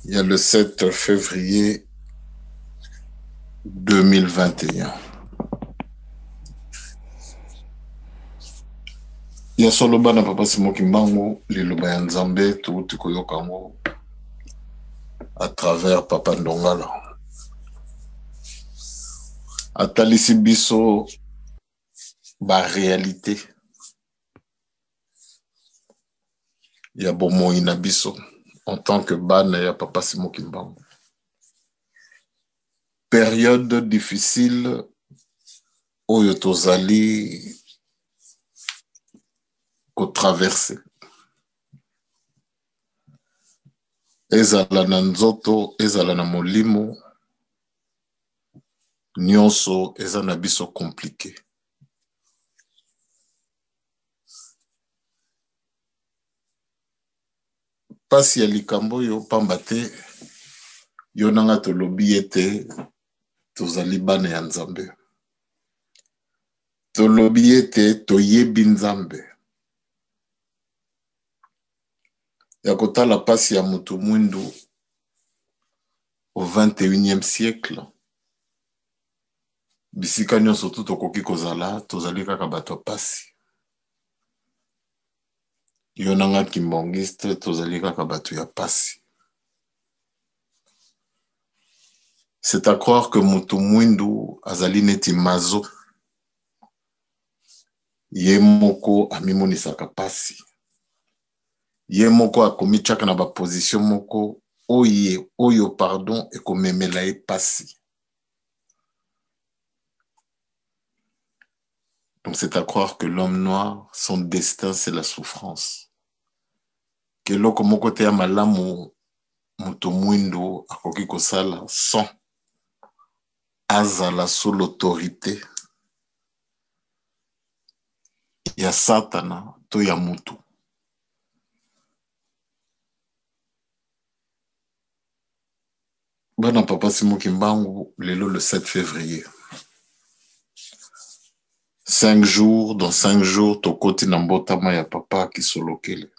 Il y a le 7 février 2021. Il y a solo bana papa Simon Kimbango, liloba ya Nzambe tuuti koyokango à travers Papa Ndongala. Atalisi biso ba réalité. Il y a bomoi na biso en tant que bana ya Papa Simon Kimbango. Période difficile oyo tozali ko traverser. Ezala na nzoto, ezala na molimo, nyonso eza na biso compliqué. Pasi ya likambo yo pamba te yo nanga tolobi ete tozali bana ya Nzambe. Tolobi ete toyebi Nzambe. Ya kotala pasi ya mutu mwindu au 21e siècle. Bisika nyonso tu tokoki kozala, tozali kaka bato pasi. Yo nanga kimbongiste, tozali kaka bato ya pasi. C'est à croire que mutu mwindu azali neti mazo. Ye moko amimonisaka pasi. Ye moko akomi chaka na ba position moko oyo pardon ekomemela e pasi. Donc c'est à croire que l'homme noir, son destin c'est la souffrance. Que loko moko te ya malamu mutu mwindu akoki kosala sans azala sous l'autorité ya Satana to ya mutu. Bana Papa Simon Kimbangu, lelo le 7 février. 5 jours, dans 5 jours, tokoti na mbotama ya papa kisolokele.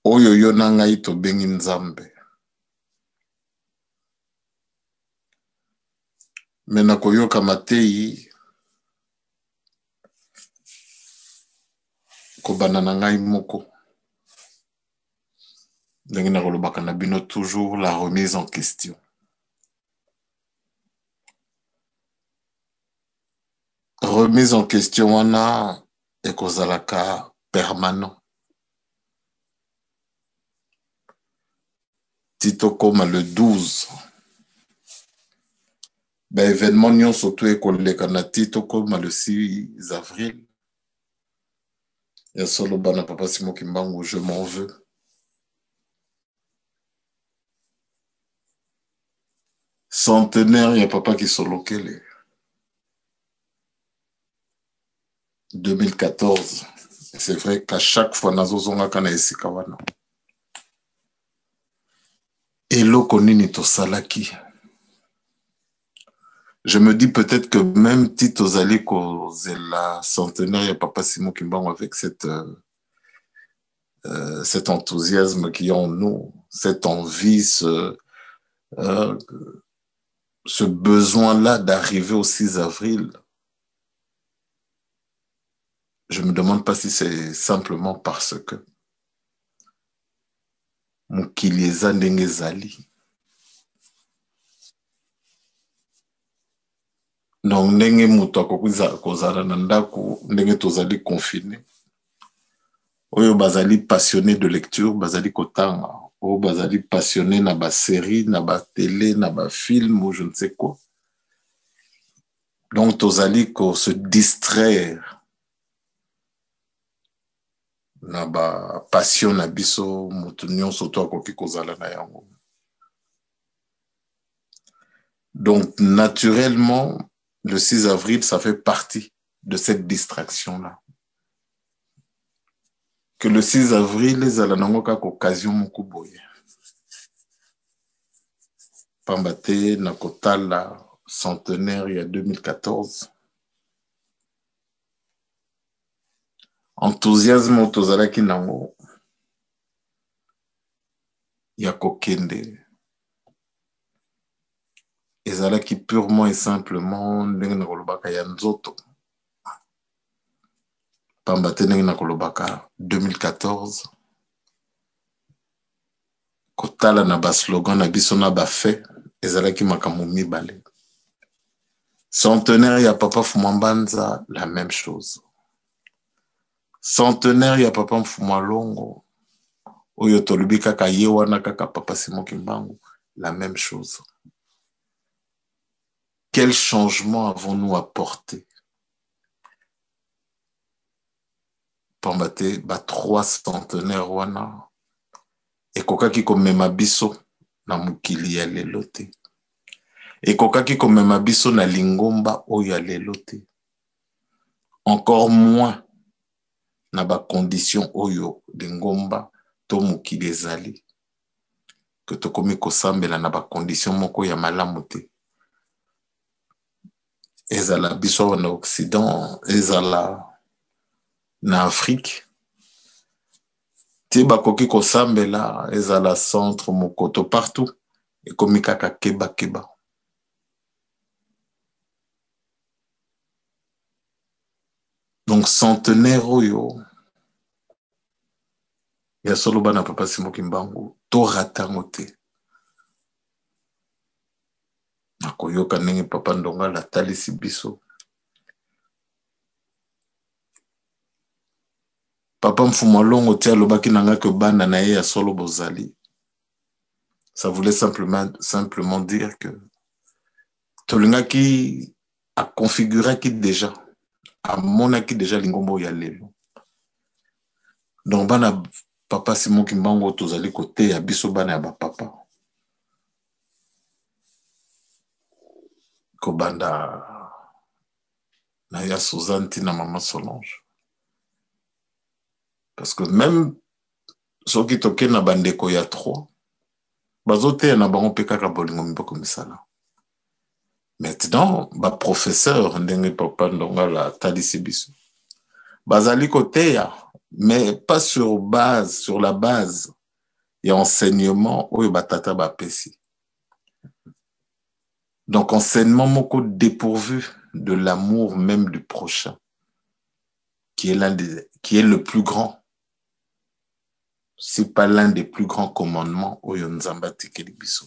Oyo yo na ngai tobengi Nzambe. Mena koyoka matei kobana na ngai moko. Ndenge na kolobaka na bino toujours la remise en question. Remise en question wana ekozalaka permanent. Tito koma le 12. Ben événement nyonso to ekoleka na tito koma le 6 avril. Ya solo bana Papa Simon Kimbangu, je m'en veux. Centenaire ya papa kisolokele. 2014. C'est vrai qu'à chaque fois nazozonga kana esika wana. Eloko nini tosalaki. Je me dis peut-être que même Tito Zali la centenaire ya Papa Simon Kimbangu avec cet enthousiasme qu'il y a en nous, cette envie, ce besoin-là d'arriver au 6 avril. Je me demande pas si c'est simplement parce que Mukilieza Ndenge Zali. Donc ndenge moto kozala na ndako ndenge tozali confiné. Oyo bazali passionné de lecture, bazali kotanga. Oyo bazali passionné na ba série, na ba télé, na ba film ou je ne sais quoi. Donc tozali ko se distraire na ba passion na biso moto nyonso to akoki kozala na yango. Donc naturellement le 6 avril ça fait partie de cette distraction-là. Que le 6 avril, les alanango kaka occasion moko boye. Pambate na kotala centenaire il y a 2014. Enthousiasme otozalaki nango ya kokende. Ezalaki purement et simplement ndenge na kolobaka ya nzoto. Pambate ndenge na kolobaka 2014. Kotala na ba slogan na biso na ba fait ezalaki makambo mibale. Centenaire ya Papa Fumambanza, la même chose. Centenaire ya Papa Mfumalongo, oyo tolubi kaka ye wana kaka Papa Simon Kimbangu, la même chose. Quel changement avons-nous apporté? Pambate ba 3 centenaires wana ekokaki komema biso na mukili ya lelo te. Ekokaki komema biso na lingomba oyo ya lelo te. Encore moins na ba condition oyo lingomba to mukili ezali. Que tokomi kosambela na ba condition moko ya malamu te. Ezala biso na Occident, ezala na Afrique. Ti bakoki kosambela ezala centre mokoto partout. Ekomi kaka keba keba. Donc centenaire oyo ya solo bana Papa Simon Kimbangu to ratango te. Nakoyoka ndenge Papa Ndonga la talisi biso. Papa Mfumalongo tia lobaki nanga ke bana na ye ya solo bozali. Ça voulait simplement dire que tolingaki a configuraki déjà a monaki déjà lingombo ya lelo. Donc bana Papa Simon Kimbangu tozali côté ya biso bana ya ba papa. Kobanda na ya Suzanne na Maman Solange. Parce que même ceux qui toquent na bandeko ya 3, bazote na bango pe kaka bolingo miboko misala. Maintenant, ba professeur ndenge Papa Ndonga la talisi biso. Bazali côté ya, mais pas sur la base et enseignement oyo batata ba pesi. Donc enseignement moko dépourvu de l'amour même du prochain, qui est le plus grand. C'est pas l'un des plus grands commandements oyo nzamba tikeli biso.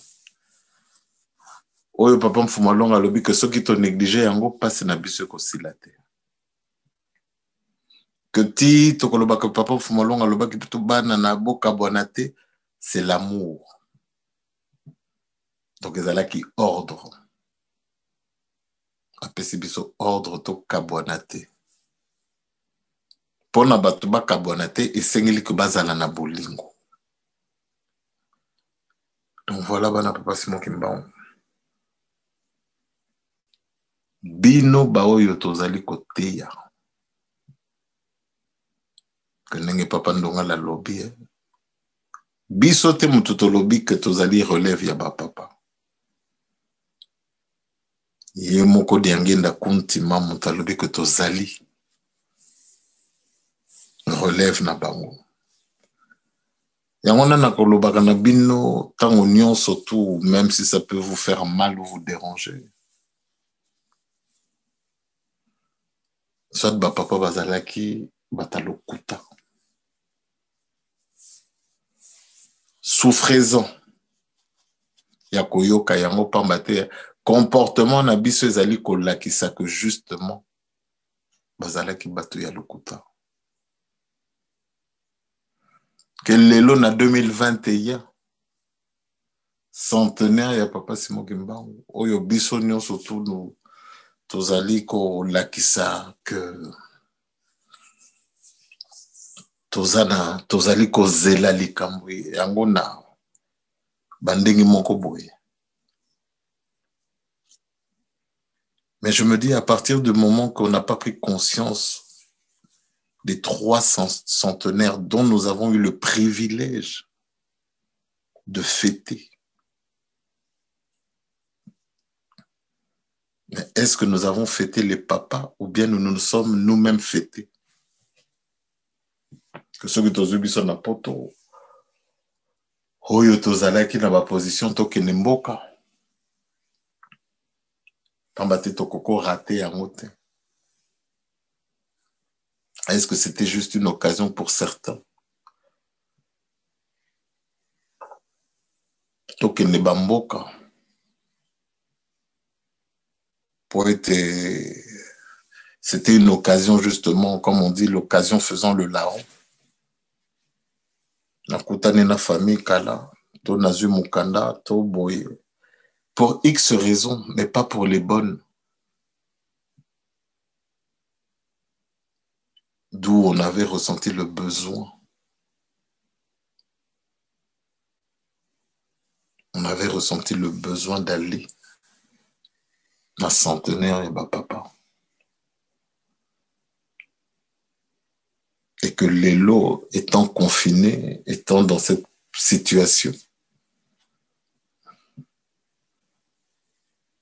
Oyo Papa Mfumalonga alobi que ceux qui t'ont négligé yango passe na biso ko silate. Que ti tokoloba que Papa Mfumalonga alobi que tout bana na boka bonate, c'est l'amour. Donc ezalaki ordre. Apesi biso ordre to kabonate. Pona batu ba kabonate esengeli ke bazala na bolingo. Donc voilà bana Papa Simon Kimbangu. Bino baoyo tozali koteya. Que ndenge Papa Ndonga la lobby. Biso te mutu tolobi que tozali relève ya ba papa. Ye moko diangenda kunti mamu talobi que tozali relève na bango. Yango na kolobaka na bino tango nyonso tout, même si ça peut vous faire mal ou vous déranger. Soit ba papa bazalaki batalokuta. Souffraison. Ya koyoka yango pambate comportement na biso ezali kolakisa que justement bazalaki bato ya lokuta. Que lelo na 2021 centenaire ya papa Simon Kimbangu oyo biso nyonso tunu tozali kolakisa que tozali kozela likambo yango na bandenge moko boye. Mais je me dis, à partir du moment qu'on n'a pas pris conscience des 300 centenaires dont nous avons eu le privilège de fêter, mais est-ce que nous avons fêté les papas ou bien nous nous sommes nous-mêmes fêtés? Que ceux qui ont eu son apoto, oyo tozalaki na ba position tokende mboka, pambate tokoko raté yango te. Est-ce que c'était juste une occasion pour certains? Tokende bamboka c'était une occasion justement, comme on dit, l'occasion faisant le larron. Nakutane na famille kala, to nazu mukanda, to boye. Pour X raisons, mais pas pour les bonnes. D'où on avait ressenti le besoin. On avait ressenti le besoin d'aller à centenaire et papa. Et que Lelo, étant confiné, étant dans cette situation,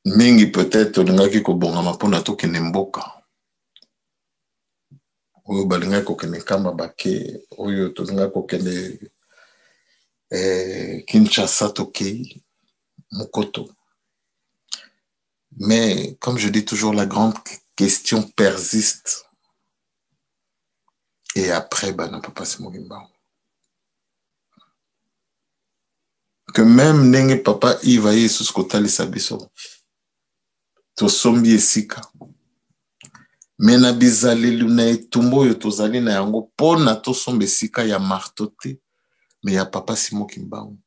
mingi peut-être olingaki kobongama mpona tokende mboka oyo balingaki kokende kamba bake oyo tolingaki kokende Kinshasa tokei mokoto. Mais comme je dis toujours, la grande question persiste. Et après, na papa Simon Kimbangu. Que même nenge papa Iva Yesus kotali sabiso. To sombi esika. Mais na bizaleli na etumbo yo tozali na yango pona to sombi esika ya martote. Mais ya papa Simon Kimbangu.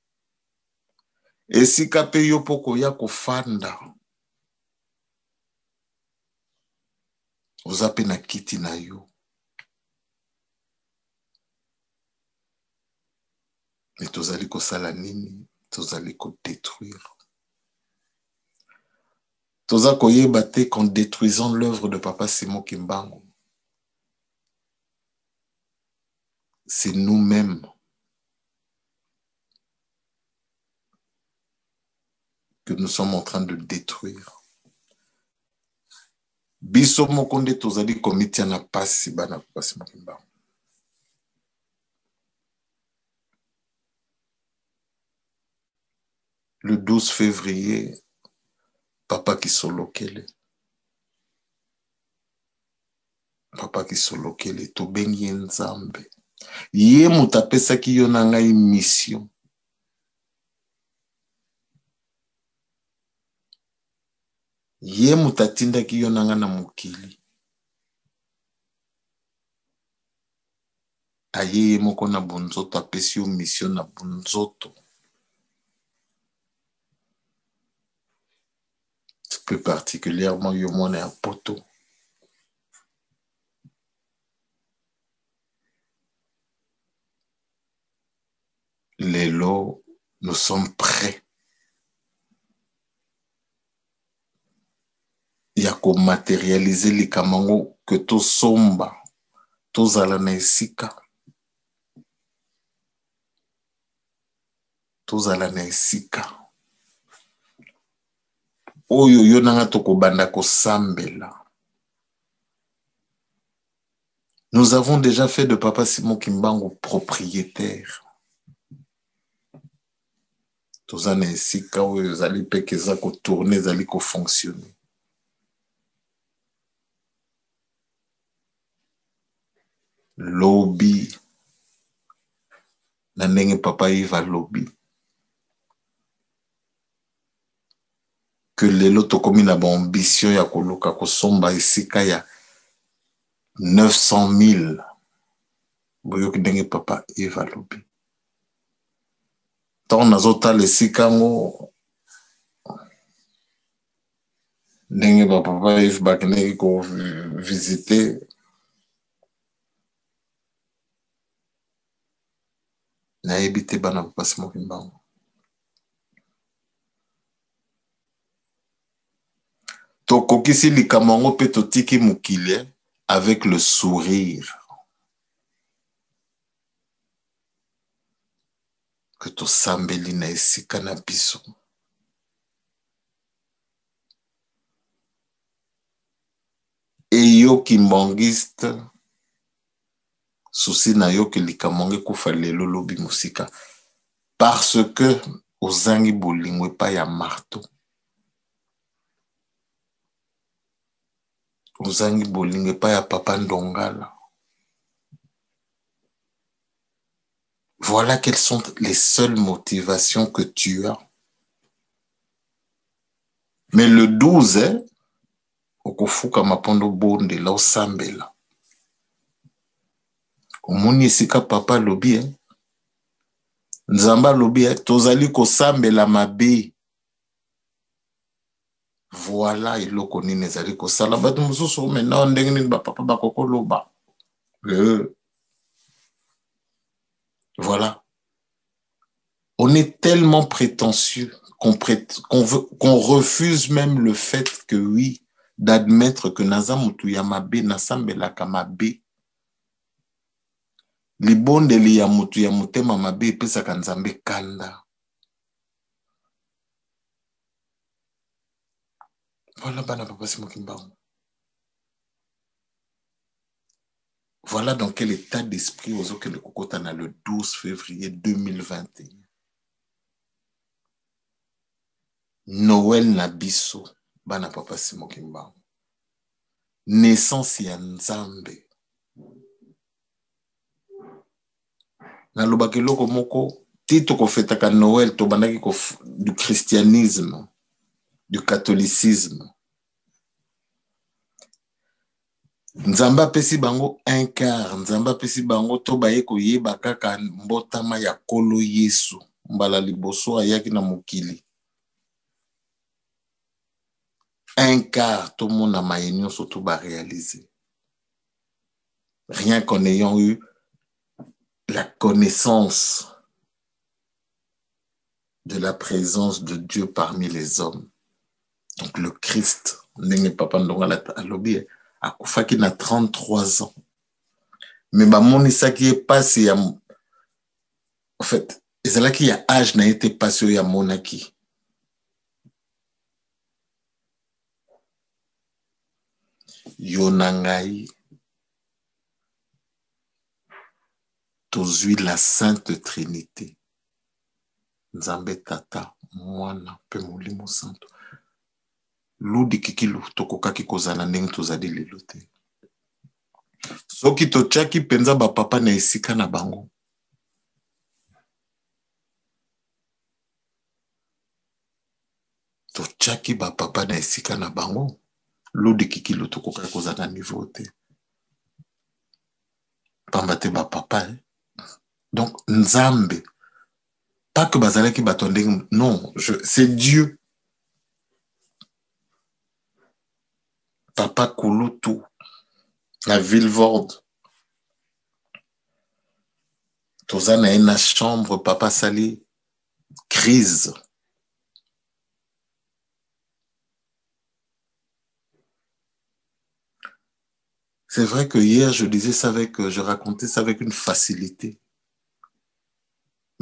Esika pe yo poko ya kofanda. Ozape na kiti na yo. Mais tozali kosala nini, tozali ko détruire. Toza koyeba te qu'en détruisant l'œuvre de papa Simon Kimbangu, c'est nous-mêmes que nous sommes en train de détruire. Biso mokonde tozali komitia na pasi bana papa Simon Kimbangu. Le 12 février, papa Kisolokele. Papa Kisolokele, tobengi Nzambe. Ye mutapesaki yo na ngai mission. Ye mutatindaki yo na nga na mokili. Aye moko na bonzoto apesi yo mission na bonzoto. Plus particulièrement Yomone à Poto. Lelo, nous sommes prêts. Yako matérialiser les kamango que to somba, to zalana esika. To zalana esika. Oyo yonanga toko banda ko sambela. Nous avons déjà fait de papa Simon Kimbangu propriétaire. Tozana esika oyo zali pekeza ko tourner zali ko fonctionner. Lobby. Na ndenge papa Iva lobby. que lelo tokomi na ba ambition ya koluka kosomba esika ya 900 000 boyoki ndenge papa Eva lobi ntango nazotala esika yango ndenge bapapa Eva bakendeki kovisite nayebi te bana papa Simon Kimbangu. Tokokisi likambo yango mpe totiki mokili avec le sourire que tosambeli na esika na biso. Eyo kimbangiste souci na yo ke likambo yango ekufa lelo lobi mosika parce que ozangi bolingo epai ya marteau. Ozangi bolingo epai ya papa Ndongala. Voilà quelles sont les seules motivations que tu as. Mais le 12, okofuka mapondo bonde la osambela. Omoni esika papa lobi, nzamba lobi, tozali kosambela mabe. Voilà iloko nini ezali kosala bato mosusu maintenant ndenge nini bapapa bakokoloba. Voilà. On est tellement prétentieux qu'on refuse même le fait que oui, d'admettre que naza mutu ya mabe nasambelaka mabe. Libondeli ya mutu ya mutema mabe epesaka nzambe kanda. Voilà bana papa Simon Kimbangu. Voilà dans quel état d'esprit ozokende kokotana le 12 février 2021. Noël na biso bana papa Simon Kimbangu. Naissance ya Nzambe. Nalobaki loko moko tito ko fetaka Noël to bandaki du christianisme, du catholicisme. Nzamba pesi bango un quart, nzamba pesi bango to baye koyeba kaka mbotama ya kolo Yesu mbala liboso ayaki na mokili. Un quart to mona mayenyo surtout ba réaliser. Rien qu'en ayant eu la connaissance de la présence de Dieu parmi les hommes. Donc le Christ, ndenge papa Ndongala alobi akufaki na 33 ans. Mais bamonisaki ye passé ya en fait, ezalaki ya âge na été passé ya monaki. Yonangai tozui la Sainte Trinité. Nzambe tata mwana pe molimo santo. Ludi kikilu tokokaki kozana ndenge tozali lelo te. Soki tochaki penza ba papa na esika na bango. Tochaki ba papa na esika na bango. Ludi kikilu tokokaki kozana niveau te. Pambate ba papa. Donc Nzambe. Pas que bazalaki batondeng, non, c'est Dieu. Papa Kouloutou, la Villevorde. Tozana na chambre, papa Sali, crise. C'est vrai que hier, je disais ça je racontais ça avec une facilité.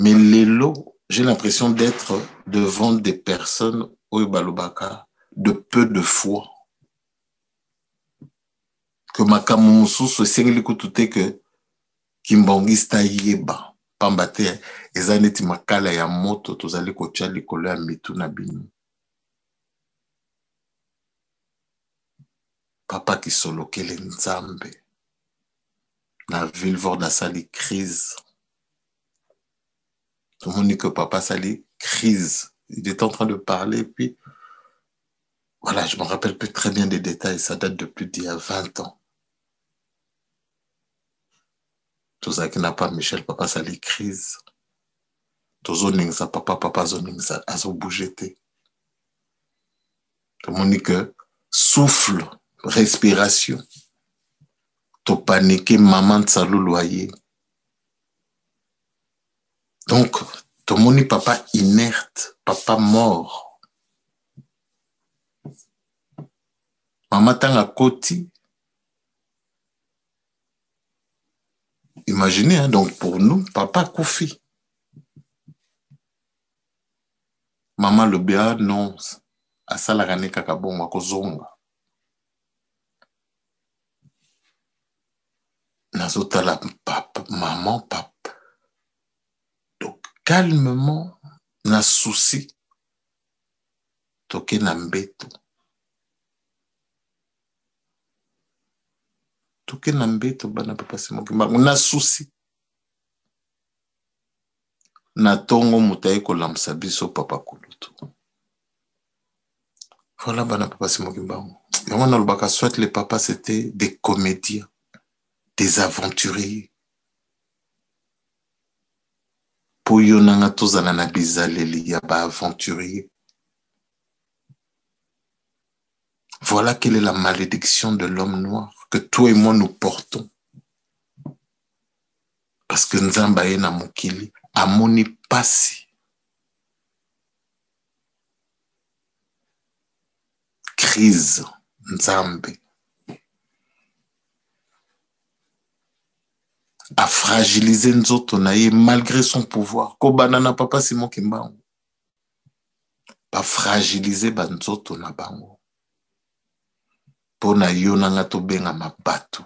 Mais les lots, j'ai l'impression d'être devant des personnes, Oyebalobaka, de peu de foi. Que makamusu se sengli kutute que kimbangista yeba. Pambate, ezaneti makala ya moto, tozali kocha likolo ya mitu na binu. Papa qui solokele Nzambe. La Villevorde a sali crise. Tout le monde dit que papa sali crise. Il est en train de parler, puis Voilà, je me rappelle plus très bien des détails, ça date de plus d'il y a 20 ans. Tout ça qui n'a pas Michel, papa, ça les crise. Tout ça, papa, ça a bougé. Tout le monde dit que souffle, respiration. Tout paniqué, maman de salou loyer. Donc, tout le monde dit papa inerte, papa mort. Maman tanga koti. Imaginez, hein, donc pour nous, papa Koufi. Maman le béa, non. Asala gane kakabonga kozonga. Nazota la papa, maman, papa. Donc, calmement, na souci. Toke na mbeto. Toke na mbeto, bana papa simoki. Na souci. Na tongo mutaye kolamsa biso papa kulutu. Voilà, bana papa simoki mbango. Yango na lubaka soit les papas c'était des comédiens, des aventuriers. Po yo nanga tozala na bizaleli ya ba aventurier. Voilà quelle est la malédiction de l'homme noir que toi et moi nous portons. Parce que Nzamba ye na mokili amoni pasi. Crise Nzambe a fragilisé nzoto na ye malgré son pouvoir. Ko banana papa Simon Kimbango. Ba fragiliser ba nzoto na bango. Pona yo nanga to benga mabato.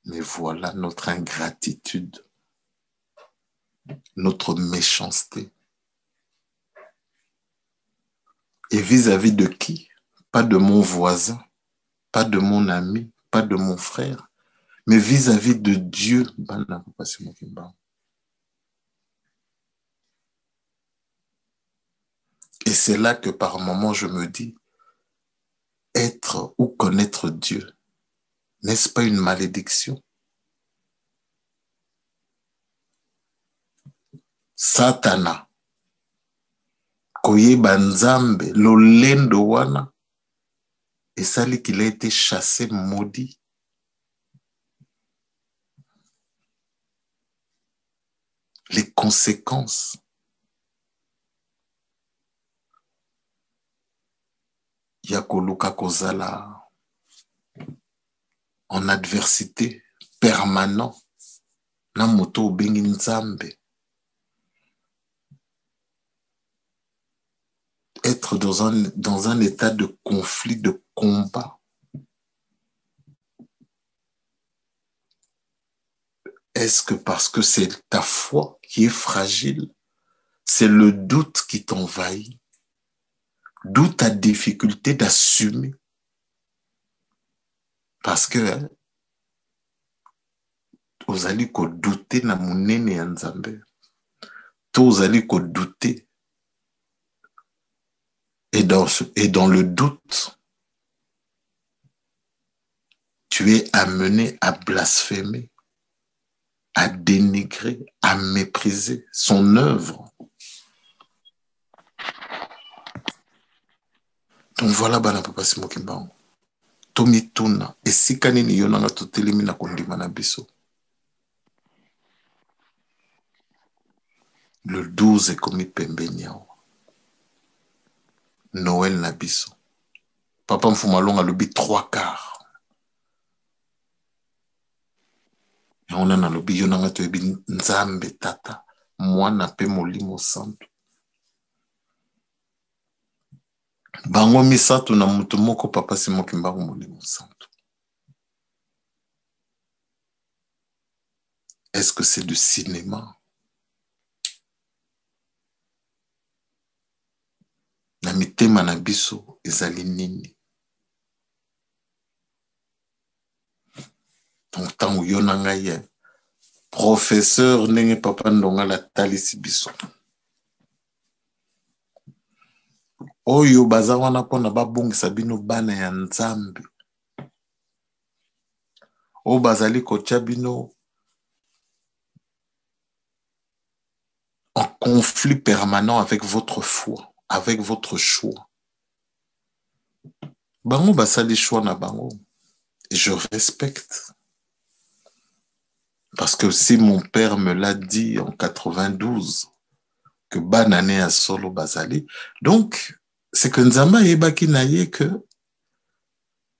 Mais voilà notre ingratitude, notre méchanceté. Et vis-à-vis de qui? Pas de mon voisin, pas de mon ami, pas de mon frère, mais vis-à-vis de Dieu. Et c'est là que par moments je me dis, être ou connaître Dieu, n'est-ce pas une malédiction? Satana, koyeba Nzambe, lolendo wana, et ça qu'il a été chassé, maudit. Les conséquences. Yakoluka kozala en adversité permanent. Na moto bengi Nzambe. Être dans un état de conflit, de combat. Est-ce que parce que c'est ta foi qui est fragile, c'est le doute qui t'envahit, d'où ta difficulté d'assumer? Parce que ozali ko douter na munene ya Nzambe. To ozali ko douter. Et dans le doute, tu es amené à blasphémer, à dénigrer, à mépriser son œuvre. Donc voilà, bana papa Simoki Mbango. Tomi tuna, esika nini yo nanga totelemi na kondima na biso. Le 12 est commis pembeni. Noël na biso. Papa Mfumalonga lobi 3/4. On a na lobi yo nanga toyebi Nzambe tata, mwana pe molimo santo. Bango misato na mutu moko papa Simoki Mbango molimo santo. Est-ce que c'est du cinéma? Na mitema na biso ezali nini? Donc tango yo na ngai professeur ndenge papa ndonga la talisi biso oyo baza wana mpona babongisa bino bana ya nzambe oyo bazali kotia bino en conflit permanent avec votre foi, avec votre choix. Bango basali choix na bango. Et je respecte. Parce que si mon père me l'a dit en 92, que banane a solo basali, donc c'est que Nzamba yebaki na ye que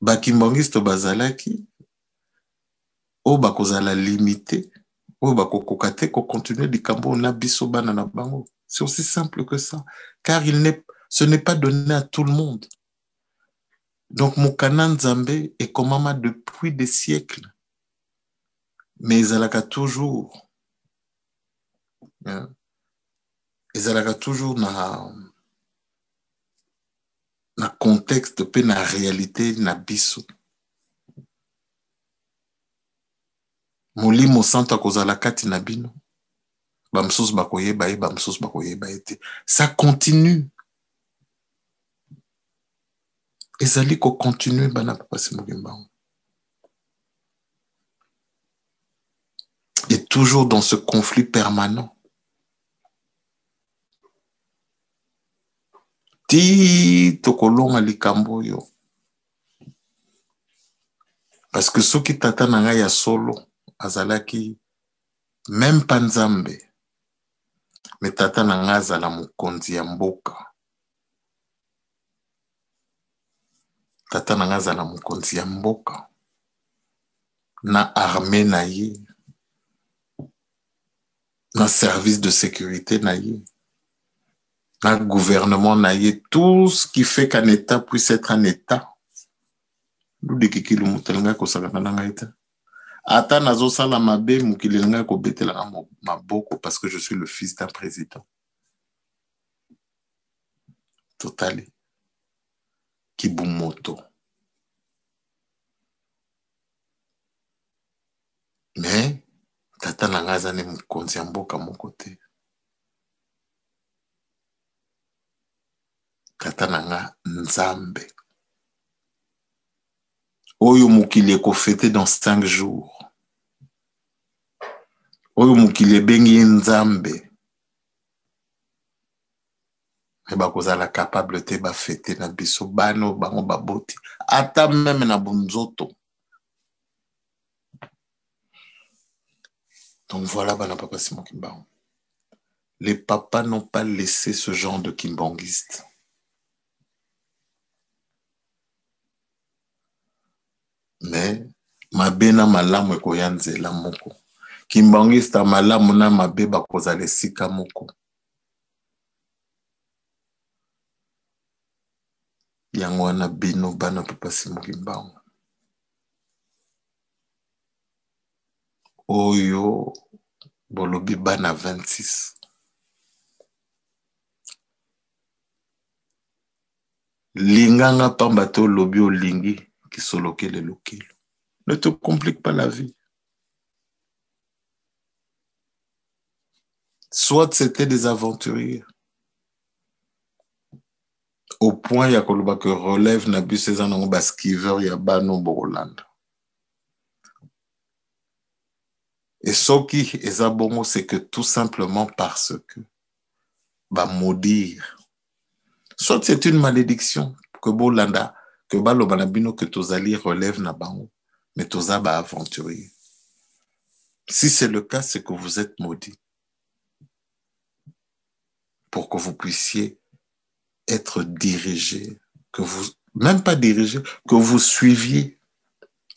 bakimbangiste bazalaki o bakozala limité o bakokoka te ko continuer likambo na biso bana na bango. C'est aussi simple que ça. Car ce n'est pas donné à tout le monde. Donc, Mokana Nzambe est comme maman depuis des siècles. Mais ils allaient toujours. Ils allaient toujours dans le contexte, dans la réalité, dans la biso. Molimo santa kozala kati na bino. Bamsos bakoye bae, bamsos bakoye bae. Ça continue. Ils allaient continuer bana papa Simogimba. Et toujours dans ce conflit permanent. Ti tokolonga likambo yo. Parce que ceux qui tata nanga ya solo azalaki même pas Nzambe. Mais tata nanga azala mokonzi ya mboka. Tata nanga azala mokonzi ya mboka. Na armée na ye. Na service de sécurité na ye. Na gouvernement na ye. Tout ce qui fait qu'un État puisse être un État. Nous dékiki le mutelanga ko sakana nga ita. Ata nazo sala mabe mukili nga ko betela maboko parce que je suis le fils d'un président. Totali. Kibumoto. Mais tata na nga zane mukonzi ya mboka moko te. Tata na nga Nzambe. Oyo mukili eko fêté dans 5 jours. Oyo mukili bengi Nzambe. Et bakozala capable te ba fêter na biso bano bango baboti. Ata même na bunzoto. Donc voilà bana papa Simon Kimbangu. Les papas n'ont pas laissé ce genre de kimbanguiste. Mais mabena malamu ekoya nzela moko. Kimbangista malamu na mabe bakozala esika moko. Yango wana bino bana papa Simon Kimbangu. Oyo bolobi bana 26. Linganga pambato lobi o lingi qui soloke le lokelo. Ne te complique pas la vie. Soit c'était des aventuriers. Au point ya koloba que relève na bu ces anango baskiver ya bano Borolanda. Et ce qui est abongo, c'est que tout simplement parce que va maudire. Soit c'est une malédiction que Bolanda, que Balobanabino, que Tozali relève na bango, mais Toza ba aventurier. Si c'est le cas, c'est que vous êtes maudit. Pour que vous puissiez être dirigé, que vous, même pas dirigé, que vous suiviez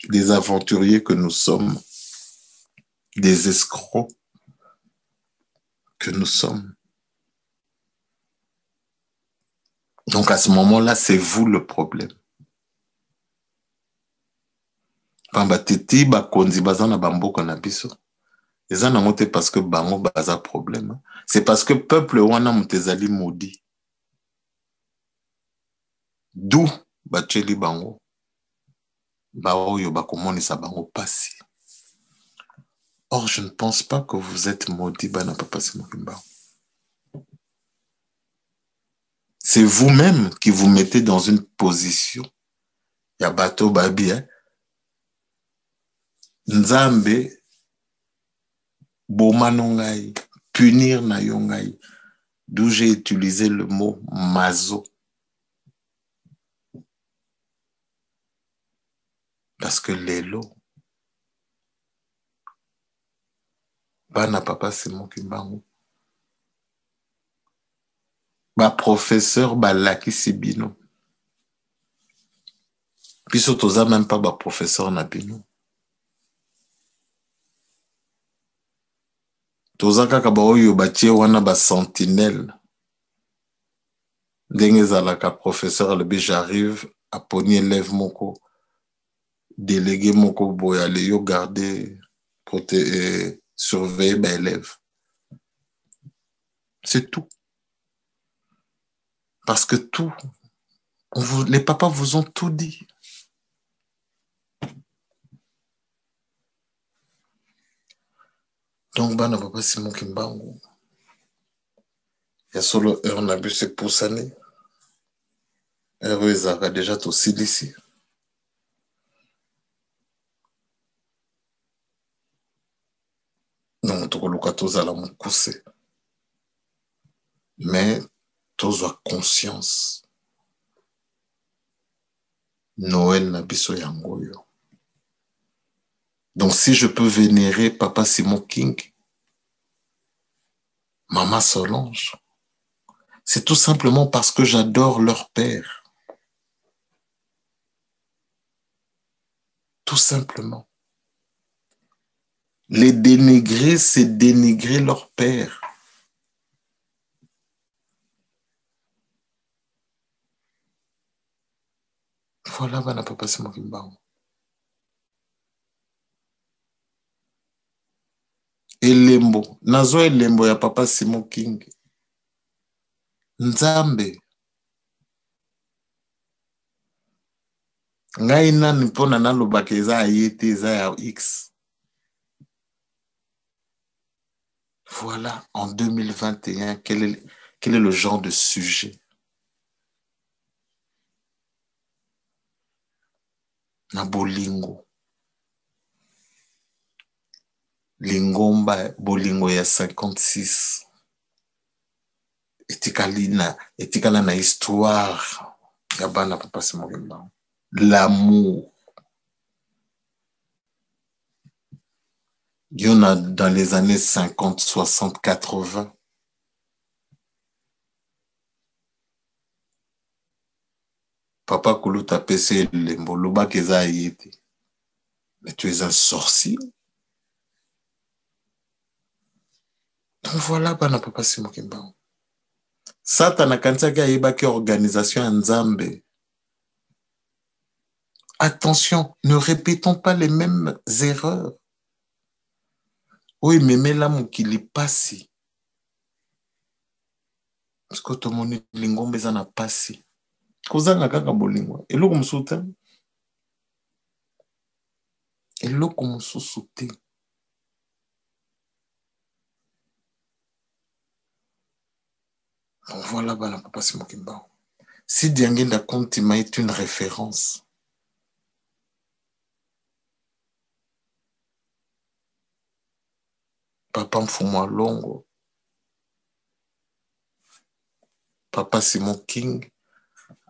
des aventuriers que nous sommes, des escrocs que nous sommes. Donc à ce moment-là, c'est vous le problème. Pambatiti bakonzi bazana bamboko na biso. Eza na mote parce que bango baza problème. C'est parce que peuple wana mutezali maudit. D'où bacheli bango. Ba oyo bakomonisa bango pasi. Or, je ne pense pas que vous êtes maudit, Bana Papa Simon Kimbangu. C'est vous-même qui vous mettez dans une position. Ya bato babi, Nzambe, boma nongai, punir na yongai. D'où j'ai utilisé le mot mazo. Parce que lelo, Bana Papa Simon Kimbangu, ba professeur balaki sibino. Puis toza même pas ba professeur na bino. Toza kaka ba oyo batie wana ba sentinelle. Ndenge ezalaka professeur alobi j'arrive à poni élève moko délégué moko boya le yo garder surveiller ba élève. C'est tout. Parce que tout, les papas vous ont tout dit. Donc, Bana Papa Simon Kimbangu, il y a solo on a bu c'est pour s'année. Heureuse a déjà tout ici. Donc, tout le cas, tous à la moukouse. Mais, tous ont conscience. Noël n'a biso yangoyo. Donc, si je peux vénérer Papa Simon King, Maman Solange, c'est tout simplement parce que j'adore leur père. Tout simplement. Les dénigrer, c'est dénigrer leur père. Voilà, Bana Papa Simon Kimbangu. Elembo, nazo elembo ya Papa Simon King. Nzambe. Ngai nani mpona nalobaka eza ayete eza ya X. Voilà, en 2021, quel est le genre de sujet? Na bolingo. Lingomba bolingo ya 56. Etikala na histoire ya Bana Papa Simon Kimbangu. L'amour. Il y en a dans les années 50, 60, 80. Papa Koulou t'a pessé le mboloba keza ayete. Mais tu es un sorcier. Donc voilà, Bana Papa Simon Kimbangu. Satan a kansaki ayebaki organisation ya Nzambe. Attention, ne répétons pas les mêmes erreurs. Oui, mais là, mokili pasi. Parce que tout le monde lingombe zana pasi. Kozanga kaka bolingo. Eloko musuta. Eloko mususu te. Voilà, Bana Papa Simon Kimbangu. Si Diangenda Kontima est une référence, Papa Mfumwa Longo, Papa Simon King,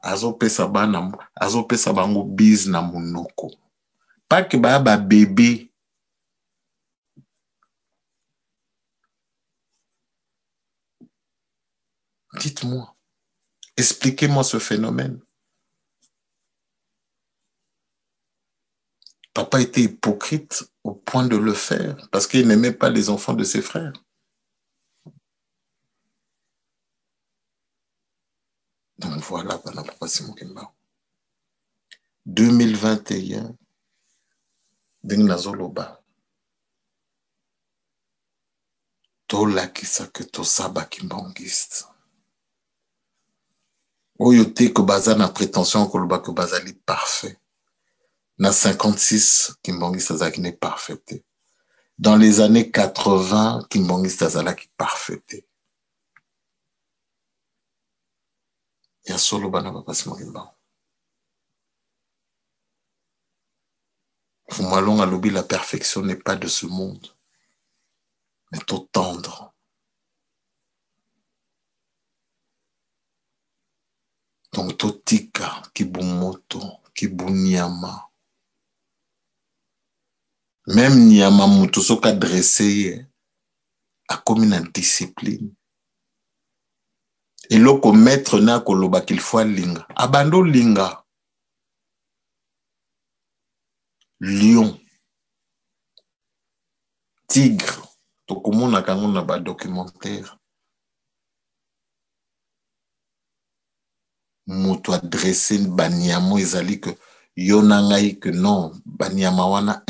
azopesa bango biz na munoko. Pas que ba bébé. Dites-moi, expliquez-moi ce phénomène. Papa était hypocrite au point de le faire parce qu'il n'aimait pas les enfants de ses frères. Donc voilà, Papa Simon Kimbangu. 2021, Dingnazoloba. Tola kisaka tosaba kimbangiste. Oyo te ko baza na prétention koloba ko bazali parfait. Na 56 kimbangiste azaki ne parfait. Dans les années 80, Kimbangiste azalaki parfait. Ya solo bana Papa Simon Kimbangu. Fumalong alobi, la perfection n'est pas de ce monde, mais tout tendre. Donc totika kibumoto, kibunyama. Même Nyama mutu soka dressé a comme une discipline. Et loko maître na koloba qu'il faut linga. Abando linga. Lion. Tigre. Tokomona kango na ba documentaire. Mutu a dressé banyamo ezali que yonangai que non. Banyama wana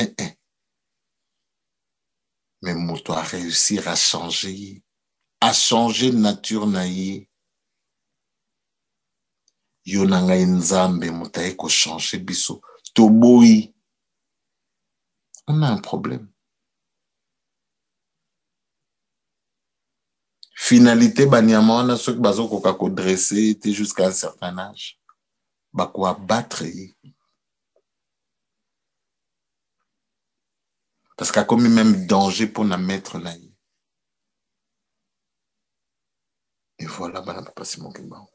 Mais mutu a réussi à changer. A changer nature na ye. Yonangai nzambe mutu a changer biso. Toboyi. On a un problème. Finalité, banyama wana ceux qui bazo koka ko dresser était jusqu'à un certain âge. Bako abattre. Parce qu'il y a comme même danger pour la mettre là. Et voilà, bana Papa Simon Kimbangu.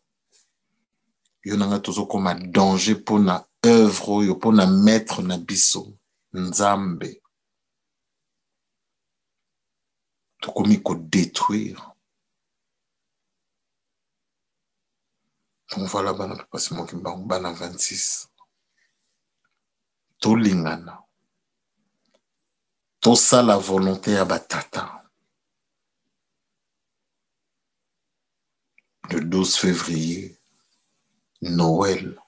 Yonanga toujours comme un danger pour la œuvre, pour la mettre na biso, nzambe. Tout comme il faut détruire. Donc voilà, bana Papa Simon Kimbangu, bana 26. Tout lingana. Tout ça la volonté à batata. Le 12 février, Noël.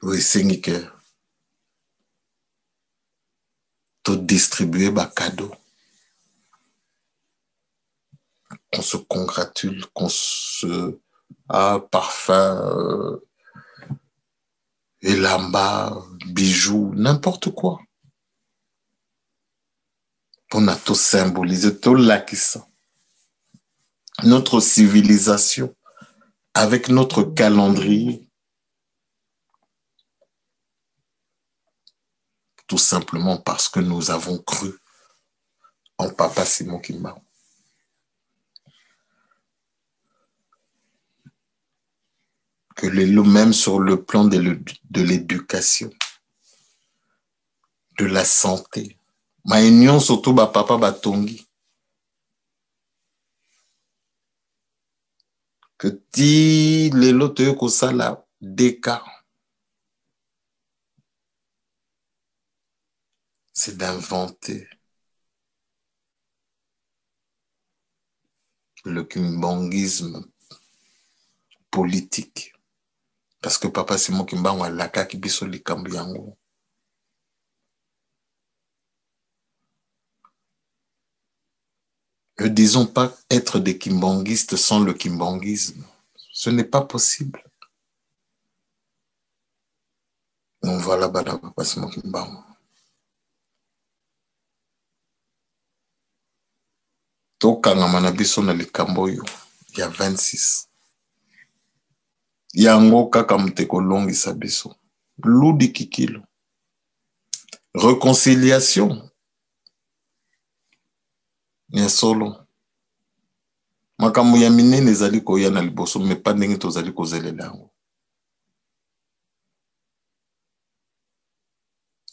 Oui, c'est que tout distribuer bas cadeau. Qu'on se congratule, qu'on se parfum, elamba, bijoux, n'importe quoi. On a tout symbolisé, tout l'acquis. Notre civilisation, avec notre calendrier, tout simplement parce que nous avons cru en Papa Simon Kimbangu. Que même sur le plan de l'éducation, de la santé, ma union surtout ba papa batongi, que ti lelo te ko sala deka, c'est d'inventer le kimbanguisme politique. Parce que Papa Simon Kimbangu a laka ki biso likambo yango. Ne disons pas être des kimbanguistes sans le kimbanguisme. Ce n'est pas possible. Donc voilà, Papa Simon Kimbangu. Tokanga na biso na likambo yo ya 26. Yango kaka muteko longisa biso. Ludi kikilo. Réconciliation. Ya solo. Makambo ya minene ezali koya na liboso, mais pas ndenge tozali kozelela yango.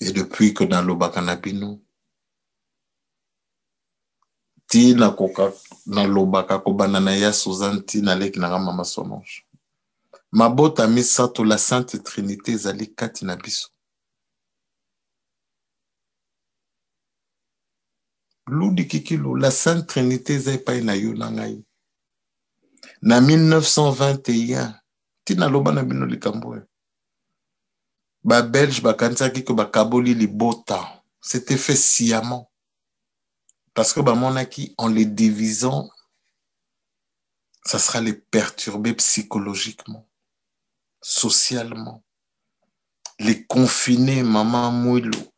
Et depuis que nalobaka na bino, ti nakoka nalobaka kobanda na ya Suzanne ti naleki na mama Solange. Mabota misato la Sainte Trinité ezali kati na biso. Ludi kikilo, la Sainte Trinité ezali epai na yo na ngai. Na 1921, ti naloba na bino likambo. Ba Belge bakanisaki que bakaboli libota. C'était fait sciemment. Parce que bamonaki, en les divisant, ça sera les perturber psychologiquement, socialement. les confinés, maman Mouilou,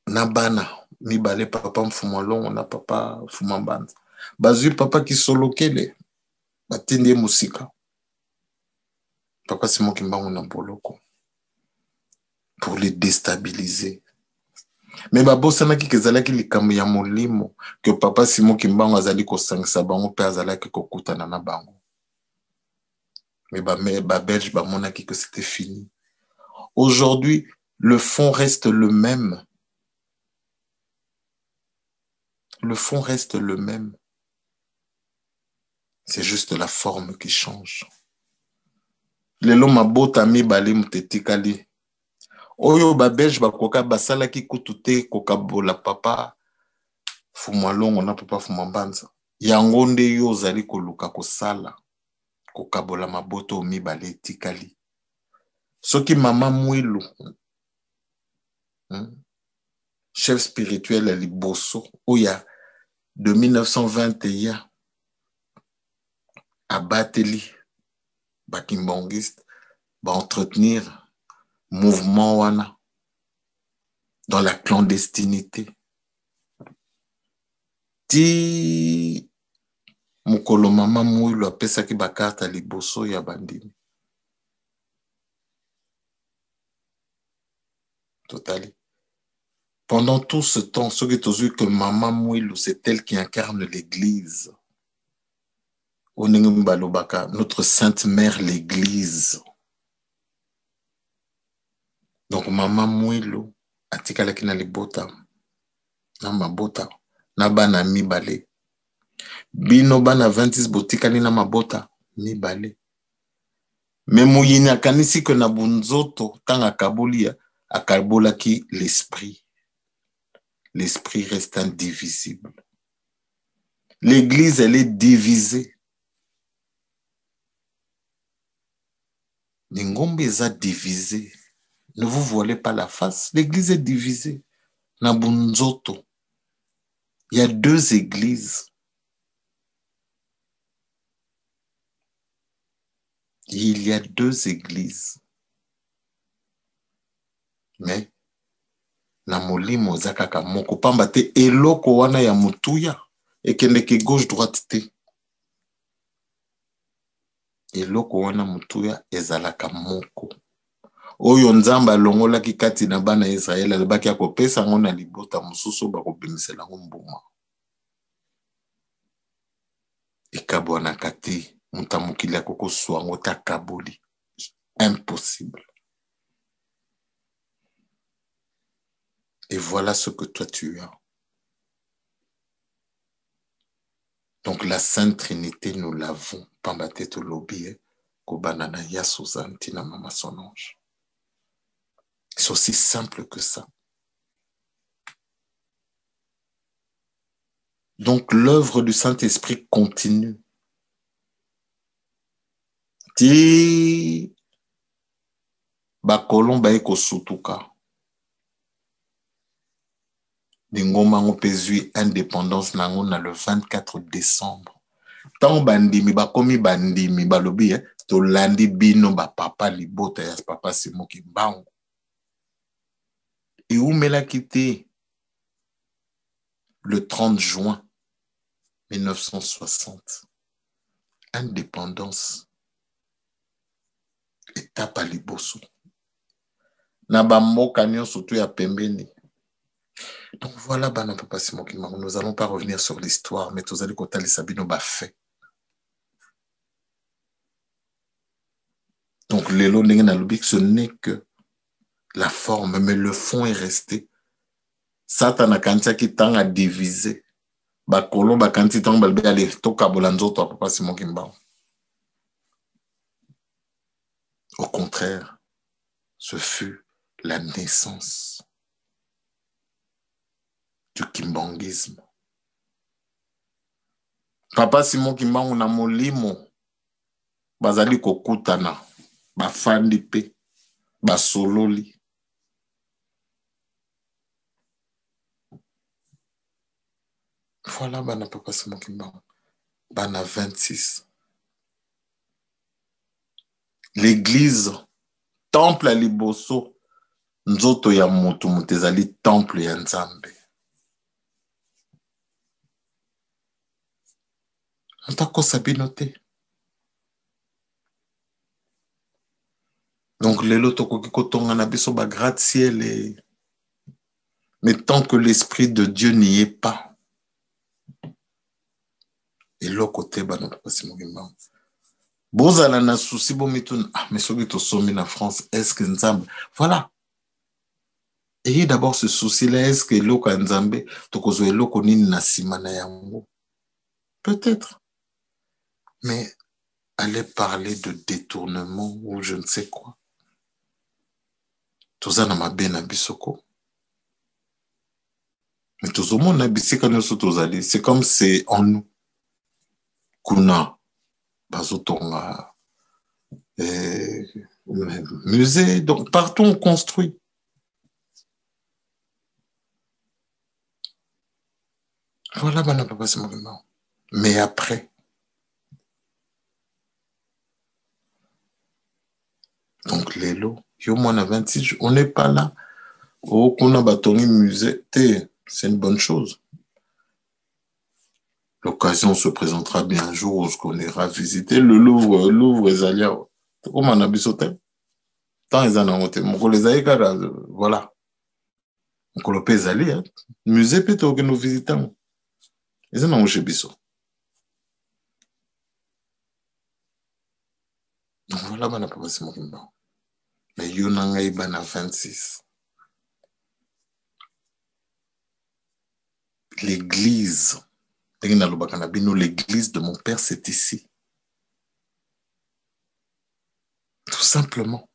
Nabana, Mibale, papa Mfumolon, on a papa Fumamband. Bazu, papa qui solo kele, Batindi Musika. Papa Simon Kimbangu na boloko. Pour les déstabiliser. Mais babosana ki kezalaki likambo ya molimo que papa Simon Kimbangu azali kosangisa bango pe azalaki kokutana na bango. Mais ba belge bamonaki que c'était fini. Aujourd'hui, le fond reste le même. Le fond reste le même. C'est juste la forme qui change. Lelo mabota mibale mutetikali. Oyo ba belge bakoka basalaki kutute kokabola papa Fumwalongo na papa Fumambanza. Yango nde yo ozali koluka kosala kokabola maboto mibale etikali. Soki mama Mwilu, chef spirituel à Liboso, oya de 1921 à Bateli, Bakimbangiste, va entretenir mouvement wana dans la clandestinité. Ti mukolo mama Mwilu apesaki bakarte à Liboso ya bandimi. Totali. Pendant tout ce temps, ce qui est vu que maman Mwilu, c'est elle qui incarne l'église. Notre sainte mère, l'église. Donc, maman Mwilu, atikalaki na libota, na mabota, na bana mibale. Bino bana 20 botikali na mabota, mibale. Mais muyini akanisi que na bunzoto, tanga kabulia, akabolaki l'esprit. L'esprit reste indivisible. L'église, elle est divisée. Ningombe eza divisé. Ne vous voilez pas la face. L'église est divisée. Nabunzoto. Il y a 2 églises. Il y a 2 églises. Mais na molimo zakaka moko pamba te eloko wana ya mutuya ekendeke gauche droite te. Eloko wana mutuya ezalaka moko. Oyo nzamba longolaki kati na bana Israël alobaki akopesa ngo na libota mususu bakobimisela ngo mbuma. Ekabwanaka te muta mokili akokoswa ngo ta kaboli. Impossible. Et voilà ce que toi tu as. Donc la Sainte Trinité, nous l'avons. Pambate to lobie, kobanana yasuzantina mama son ange. C'est aussi simple que ça. Donc l'œuvre du Saint-Esprit continue. Ti bakolon ba eko sutuka. Dingoma ngo pezui indépendance nango na le 24 décembre. Tant bandimi bakomi bandimi balobi to landi bino ba papa libota ya papa Simon Kimbangu. Et où mela quitté le 30 juin 1960. Indépendance. Étape à Liboso. Nabamo kanyon surtout ya pembeni. Donc voilà, bana papa Simon Kimbangu. Nous allons pas revenir sur l'histoire, mais tous allez kotali sabino ba fait. Donc lelo ndenge na lobik, ce n'est que la forme, mais le fond est resté. Satan a kantia ki tang a divisé. Bakolo ba kanti tang balbe ale toka bolanzo to papa Simon Kimbangu. Au contraire, ce fut la naissance du kimbanguisme. Papa Simon Kimbangu na molimo bazali kokutana bafandi pe basololi. Voilà bana papa Simon Kimbangu bana 26. L'église temple à liboso nzoto ya moto moto ezali temple ya Nzambe. Ntakosa bino te. Donc lelo tokoki kotonga na biso ba gratte-ciel et mais tant que l'esprit de Dieu n'y est pas, et l'autre côté bana papa simogimba. Bozala na souci bo mitun ah mais soki to somi na France est-ce que Nzambe voilà. Ayez d'abord ce souci-là, est-ce que l'oko Nzambe tokozo eloko nini na sima na yango? Peut-être. Mais allez parler de détournement ou je ne sais quoi. Toza na mabe na bisoko. Mais tozomo na bisika nyoso tozali, c'est comme c'est en nous. Kuna bazotonga musée, donc partout on construit. Voilà, bana papa c'est mon. Mais après, donc les lots, yo moins à 26, on n'est pas là. Oh, qu'on a bâtonné musée, c'est une bonne chose. L'occasion se présentera bien un jour où on ira visiter le Louvre, Ezalia. Comment on a bisoté? Tant ils en ont monté. Mon collègue, voilà. Mon collègue Ezalia, musée plutôt que nous visitons. Ils en ont chez Bisso. Donc voilà, on a pas passé mon kimba. Mais Yonanga Ibana 26. L'église. L'église de mon père, c'est ici. Tout simplement.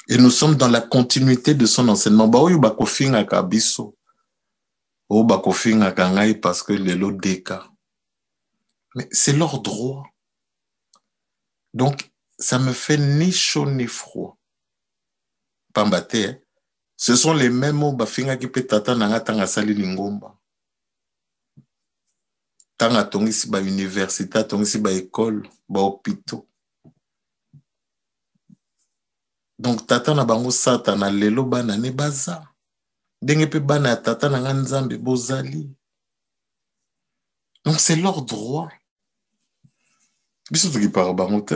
Et nous sommes dans la continuité de son enseignement. Bah oui, bakofinga kabiso. Oh, bakofinga kangai parce que les lots déca. Mais c'est leur droit. Donc, ça me fait ni chaud ni froid. Pambate, hein? Ce sont les mêmes mots bafinga qui peut tata nanga tanga sali lingomba. Tanga tongi si ba université, tongi si ba école, ba hôpitaux. Donc tata na bango sata na lelo bana ne baza. Denge pe bana tata na nga Nzambe bozali. Donc c'est leur droit. Biso to ki para bango te.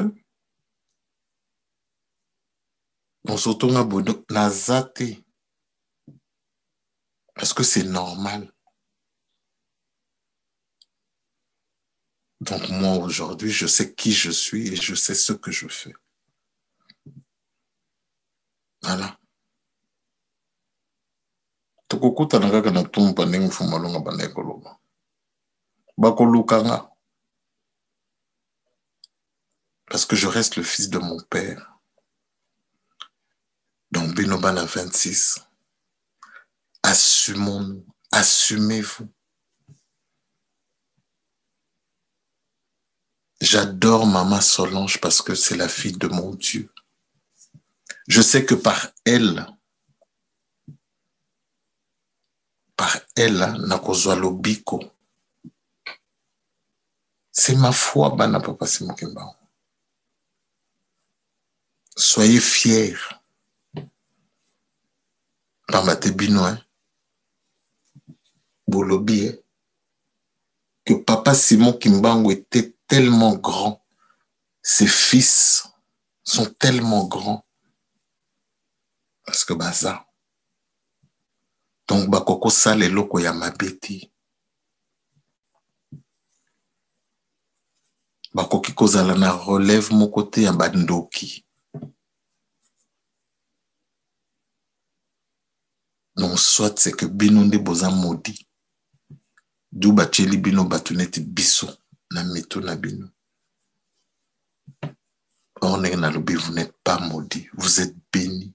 On surtout nga bodo nazate. Parce que c'est normal. Donc moi aujourd'hui, je sais qui je suis et je sais ce que je fais. Voilà. Tokokuta na kaka na tumpa ndenge fumalonga bandekoloba. Bakolukanga. Parce que je reste le fils de mon père. Donc Binobana 26. Assumons-nous. Assumez-vous. J'adore Maman Solange parce que c'est la fille de mon Dieu. Je sais que par elle, nakozwa lobiko. C'est ma foi, bana papa Simokimba. Soyez fiers. Pambate bino, Bolobi, que papa Simon Kimbango était tellement grand. Ses fils sont tellement grands. Parce que baza. Donc bakoko sale loko ya mabeti. Bakoki kozala na relève mon côté ya bandoki. Non, soit c'est que bino nde boza maudit. D'où bacheli bino batuneti biso na mito na bino. Or vous n'êtes pas maudit, vous êtes béni.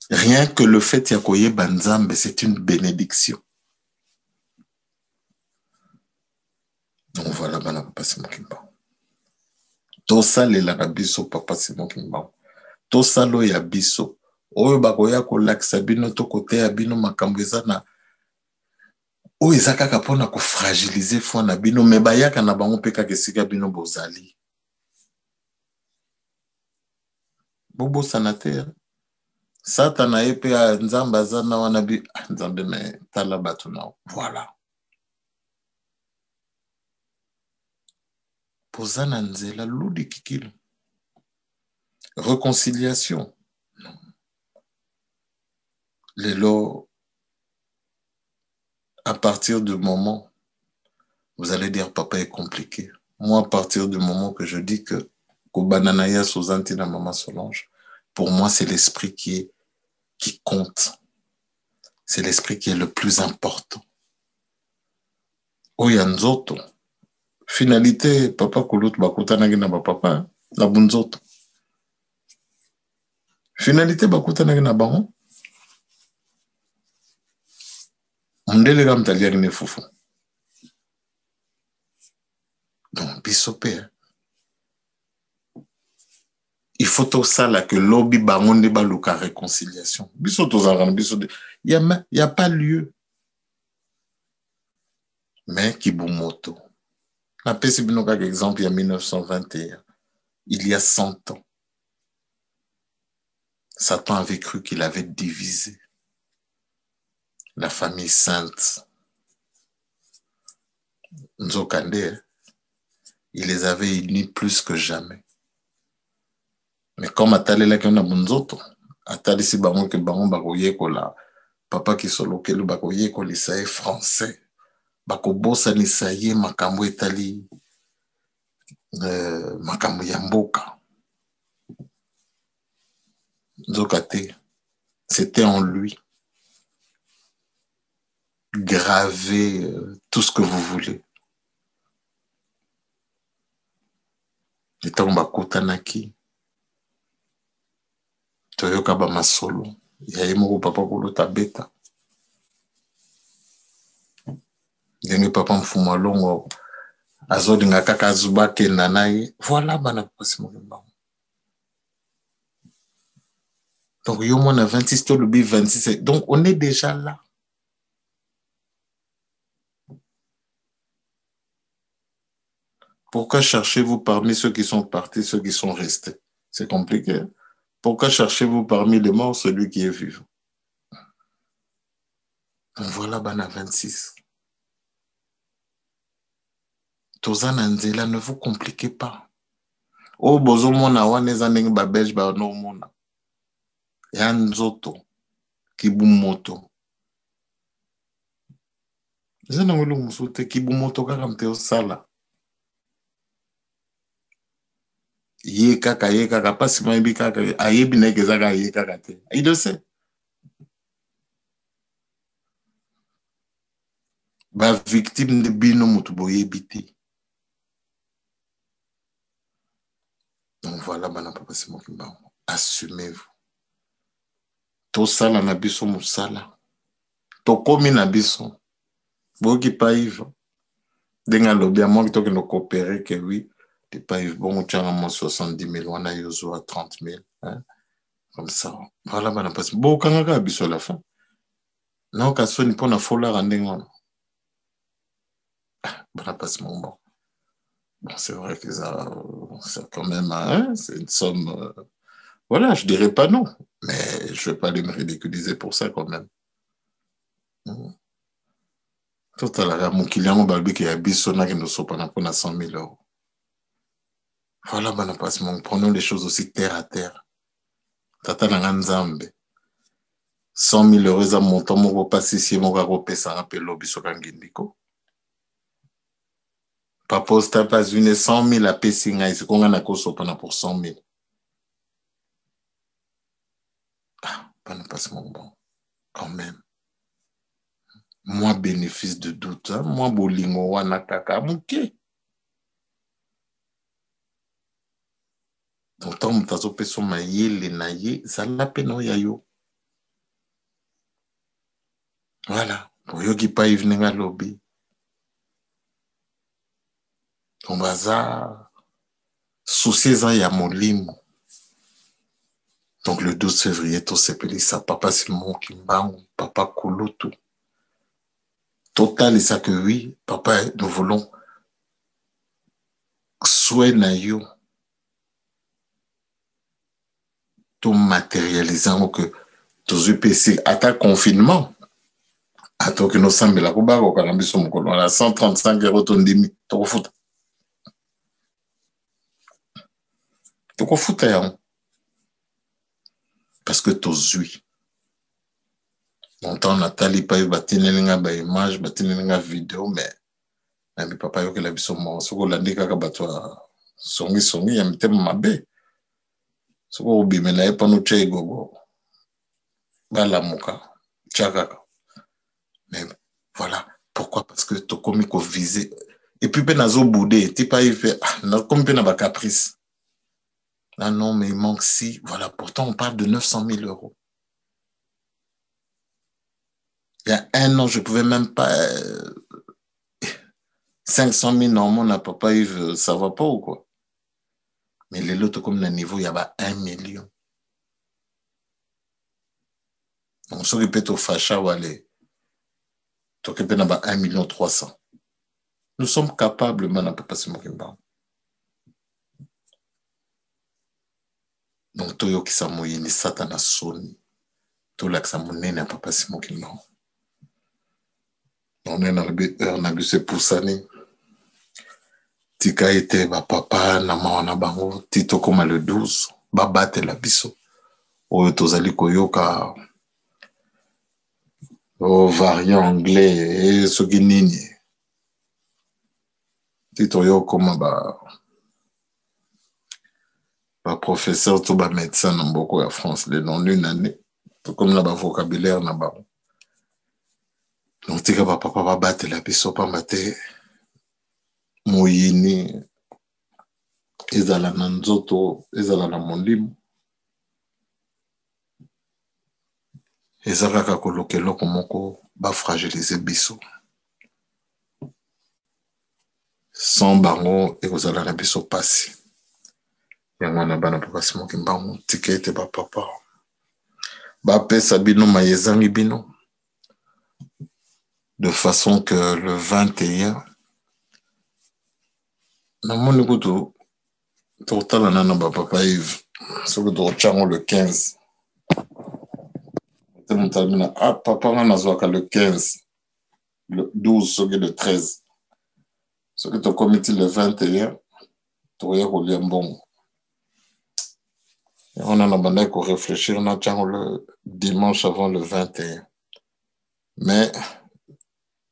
Rien que le fait yakoye banzambe, c'est une bénédiction. Donc voilà, bana papa Simon Kimba. Tosa le la biso papa Simon Kimba. Tosa lo ya biso. Oyo bakoya ko laksa bino to côté ya bino makambo eza na o ezaka kapona ko fragiliser foi na bino me bayaka na bango peka kesika bino bozali. Bobo sanate. Satana epe a nzamba zana wanabi. Nzambe me tala batu na. Voilà. Posana nzela ludi kikilo. Réconciliation. Lelo, à partir du moment, vous allez dire papa est compliqué. Moi, à partir du moment que je dis que Kobananaya Sozantina Maman Solange, pour moi, c'est l'esprit qui compte. C'est l'esprit qui est le plus important. Oyanzoto. Finalité, papa Koulout Bakuta Nagina Papa, la bunzoto. Finalité, Bakuta Nagina Baron. Mdele Ram Taliagne Foufou. Donc, bisopé. Il faut tout ça là que lobby bangonde baluka réconciliation. Il y a pas lieu. Mais Kibumoto. La Pessibinoka exemple il y a 1921. Il y a 100 ans. Satan avait cru qu'il avait divisé la famille sainte. Nzokande, il les avait unis plus que jamais. Mais comme Atali la kena bunzoto, Atali si bango ke bango bakoye ko la papa ki solo ke lu bakoye ko lisae français. Bakobosa lisaye makambo etali makambo ya mboka. Nzokate, c'était en lui. Gravé tout ce que vous voulez. Et tant bakotanaki. Toyoka ba masolo. Yaye moko papa kolo tabeta. Denge papa mfuma longo. Azodi nga kaka azuba kenda naye. Voilà bana pasi mokimba. Donc yo mona 26 to lubi 26. Donc on est déjà là. Pourquoi cherchez-vous parmi ceux qui sont partis, ceux qui sont restés? C'est compliqué. Pourquoi cherchez-vous parmi les morts celui qui est vivant? Donc voilà, Bana 26. Tozana Nzela, ne vous compliquez pas. Oh, bozo mona wane zaneng babej ba no mona. Yanzoto, kibumoto. Zana welu musute kibumoto kakamte osala. Ye kaka, pasi maibi kaka, ayebi nekezaka ye kaka te. Il le sait. Ba victime de bino mutuboye biti. Donc voilà, bana papa Simon Kimba. Assumez-vous. Tosala na biso musala. Tokomi na biso. Boki pa Yves. Denga lobi à moi qui toque no coopérer que oui. T'es pas Yves. Bon, tu as 70 000. On a Yozo à 30 000. Hein? Comme ça. Voilà, bana papa. Bon, quand on a biso à la fin. Non, qu'à ce niveau, on a fola rendez-vous. Bana papa Simon bon. Bon, c'est vrai que ça, c'est quand même, hein, c'est une somme. Voilà, je dirais pas non, mais je vais pas aller me ridiculiser pour ça quand même. Tout à l'heure, mon client m'a dit qu'il y a Bissona qui nous sont pas pour 100 000 euros. Voilà, prenons les choses aussi terre à terre. Tata Nanganzambe. 100 000 euros à montant, mon repas ici, mon repas, ça rappelle l'obisokangindiko. Papa aux États-Unis, 100 000 à Pessinga, c'est qu'on a pour 100 000. Ah, bon, quand même. Moi, bénéfice de doute, hein? Moi, bolingo wanataka muke. Donc, tant que tu as fait ma yele na ye, ça l'a peine yayo. Voilà. Pour yo qui pas y venir à lobby. On va ça, soucier ça ya molimo. Donc, le 12 février, tout s'est payé ça. Papa Simon Kimbangu, papa Kouloutou. Total, et ça que oui, papa, nous voulons souhait na yo. tout matérialisant que tous les PC à ta confinement. Attends que nous sommes là, on a 135 euros ton demi. Tu foutu. Tu foutu, parce que tu suis. Longtemps, Nathalie pas eu batinelinga ba image, batinelinga vidéo, mais nami papa yo que la biso mo soko landi kaka batwa songi ya mitema mabe. Soko ubimela e pano che gogo. Bala muka, tchakaka. Mais voilà, pourquoi? Parce que tu commis qu'on visait. Et puis, ben, nazo boudé, tu pas fait, comme ben, ba caprice. Ah non, mais il manque si. Voilà, pourtant, on parle de 900 000 euros. Il y a un an, je ne pouvais même pas. 500 000, normalement, n'a pas eu, ça va pas ou quoi. Mais les lots, comme le niveau, il y a 1 million. Donc, ce qui peut être au facha ou aller, tu peux avoir 1 million 300. Nous sommes capables, mais on n'a pas passé mon kimba. Donc, tout qui s'est mouillé, ni satana soni. Tout là qui s'est mouillé, n'a pas passé mon kimba. On est dans le bus pour ça. Tika ete ba papa na mawana bango tito koma le 12 ba bate la biso oyo tozali koyoka o variant anglais et soki nini tito yo koma ba professeur to ba médecin na mboko ya France le nom d'une année tout comme la ba vocabulaire na ba donc tika ba papa ba bate la biso pa mate moyini ezala na nzoto ezala na molimo ezaka kaka koloka eloko moko bafragilize biso sans bango ekozala na biso pasi yango wana bana bapasi moki mbango tika ete bapapa bapesa bino mai ezangi bino de façon que le 21 namoni kutu totala nana bapapa Yves soki totyango le 15 ah papa nga nazwaka le 15 le 12 soki le 13 soki tokomiti le 21 tokoya kolia mbongo on a abandonné qu'on réfléchir le dimanche avant le 21 mais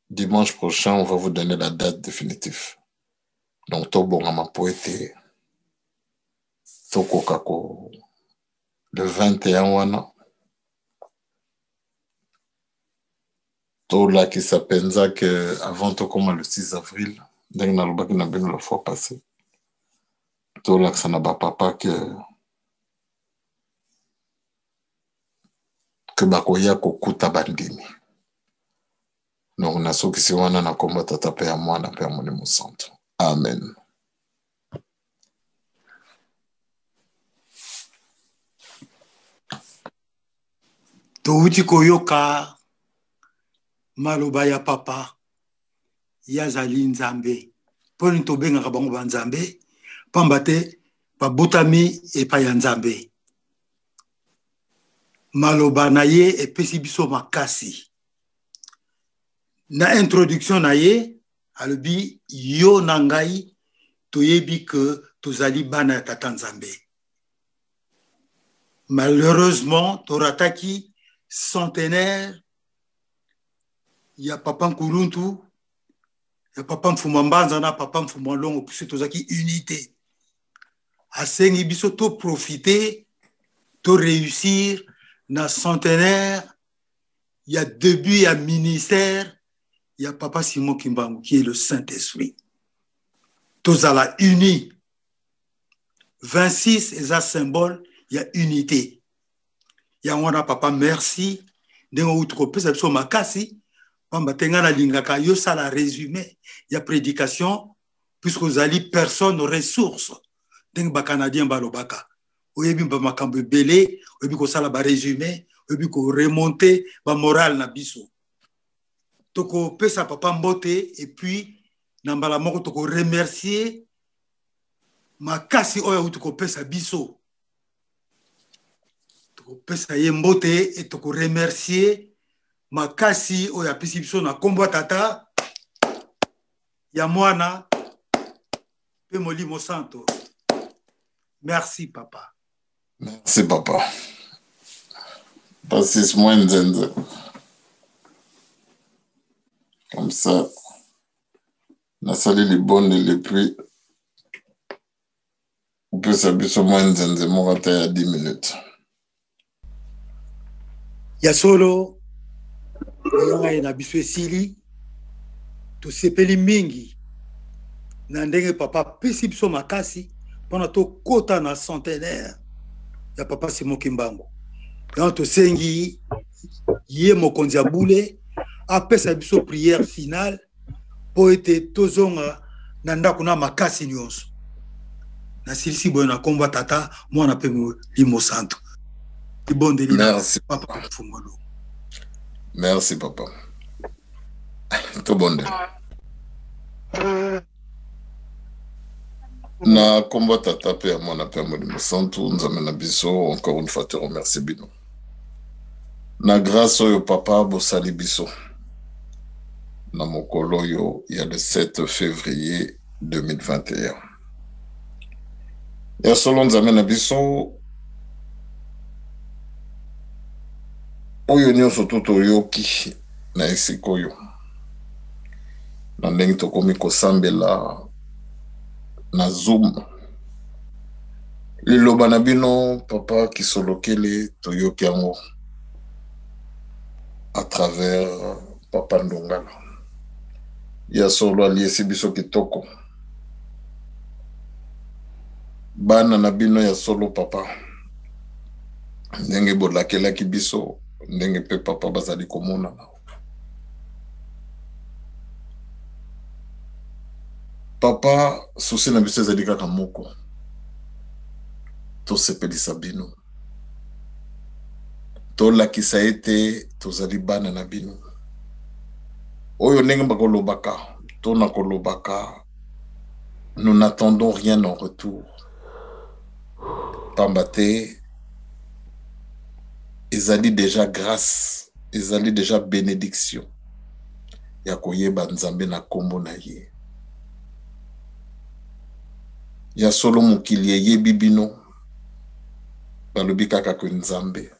dimanche prochain on va vous donner la date définitive donc to bonga ma poete to kokako le 21 wana to la qui s'apenza que avant to comme le 6 avril ndenge na lobaki na bino la fois passée to la que ça n'a pas papa que bakoya kokuta bandimi donc nasokisi wana na komba tata pe ya mwana pe ya molimo santo amen. Touti koyoka maloba ya papa yazali nzambe poni tobengaka bango banzambe pamba te babotami epai ya nzambe maloba na ye epesi biso makasi na introduction na ye alobi yo na ngai toyebi ke tozali bana ya tata nzambe. Malheureusement torataki centenaire ya papa Nkuluntu ya papa Mfuma Mbanza na papa Mfuma Longo puisque tozaki unité asengi biso to profiter to réussir na centenaire ya début ya ministère ya papa Simon Kimbangu qui est le Saint-Esprit tozala uni 26 eza symbole ya unité ya wana papa merci ndengo utko pesa biso makasi pamba tenga na lingaka yo sala résumé ya prédication puisque ozali personne ressource ndenge ba canadien balobaka oyebi ba makambo belé oyebi ko sala ba résumé oyebi ko remonter ba moral na biso toko pesa papa mbote et puis na mbala moko toko remercier makasi oyo utko pesa biso tokopesa ye mbote et tokoremercier makasi oyo apesi biso na kombo ya tata ya mwana pe Molimo Santo. Merci papa. Merci papa. Passez-moi nzenze. Comme ça, on a salé les bonnes et les prix. On peut s'appuyer sur moi nzenze, mon raté à 10 minutes. Ya solo, yanga na biso esili, to sepeli mingi, na ndenge papa pesi biso makasi, pona to kota na centenaire, ya papa Simon Kimbangu. Yango to sengi, ye mokonzi ya bule, apesa biso prière finale, po ete tozonga na ndako na makasi nyonso. Na silisi boyo na komba tata, mwana pe Molimo Santo. Merci papa. Merci papa. Tout bon. Na komba tata pe ya mwana pe Molimo Santo, nzambe na biso, encore une fois te remercie bino. Na grâce oyo papa bosali biso. Na mokolo yo, il y a le 7 février 2021. Ya solo nzambe na biso, oyo nyonso to toyoki na esika oyo. Na ndenge tokomi kosambela na Zoom. Liloba na bino papa kisolokele toyoki yango à travers papa Ndongala. Ya solo aliesi biso kitoko. Bana na bino ya solo papa. Ndenge bolakelaki biso, ndenge pe papa bazali komona na. Papa, souci na biso ezali kaka moko. Tosepelisa bino. Tolakisa ete tozali bana na bino. Oyo ndenge bakolobaka, tona kolobaka, nous n'attendons rien en retour. Pambate, ezali déjà grâce, ezali déjà bénédiction. Ya koyeba nzambe na kombo na ye. Ya solo mokili yebi bino, balobi kaka ke nzambe.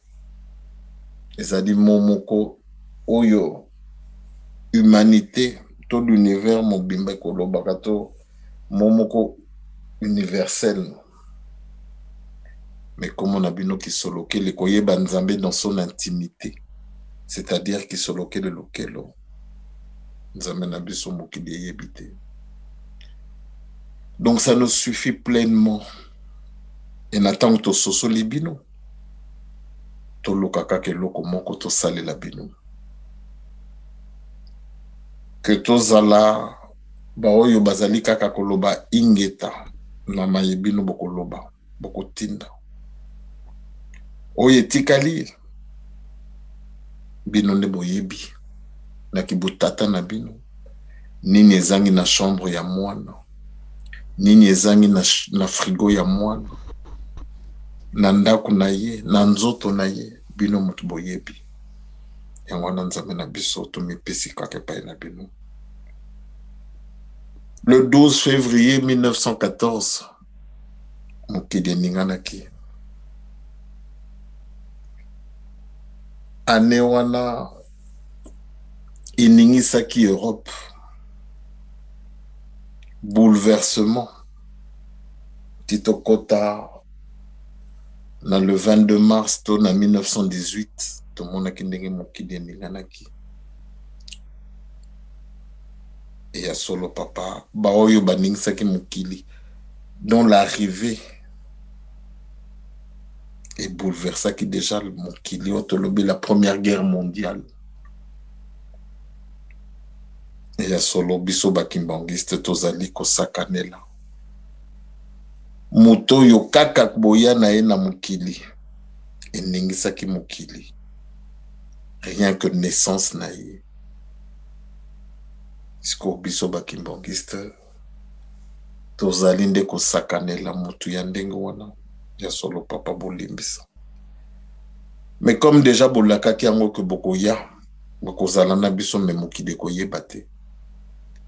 Ezali momoko oyo humanité, tout l'univers mobimba kolobaka to momoko universel. Mais comme on a bino qui soloke le koyeba nzambe dans son intimité, c'est-à-dire qui soloke le lokelo. Nzambe na biso mokili yebite. Donc ça nous suffit pleinement. Et n'attend to soso libino. To lokaka ke loko moko to sale la bino. Que tozala ba oyo bazali kaka koloba ingeta na mayebino bokoloba bokotinda. Oye tikali bino nde boyebi na kibutata na bino nini ezangi na chambre ya mwana nini ezangi na frigo ya mwana na ndako na ye na nzoto na ye bino mutu boyebi yango na nzambe na biso tomipesi kaka epai na bino. Le 12 février 1914 mokili eninganaki. Ane wana eningisaki Europe. Bouleversement. Titokota na le 22 mars to na 1918 tomonaki ndenge mokili eninganaki. Et ya solo papa ba oyo baningisaki mokili dont l'arrivée et bouleversaki déjà le mokili otolobi la première guerre mondiale. Et ya solo biso bakimbangiste tozali kosakanela moto yo kaka boya na ye na mokili eningisaki mokili rien que naissance na ye. Isko biso bakimbangiste tozali nde kosakanela motu ya ndenge wana ya solo papa bolimbisa. Mais comme déjà bolaka ki yango ke bokoya bokozala na biso me mokili koyeba te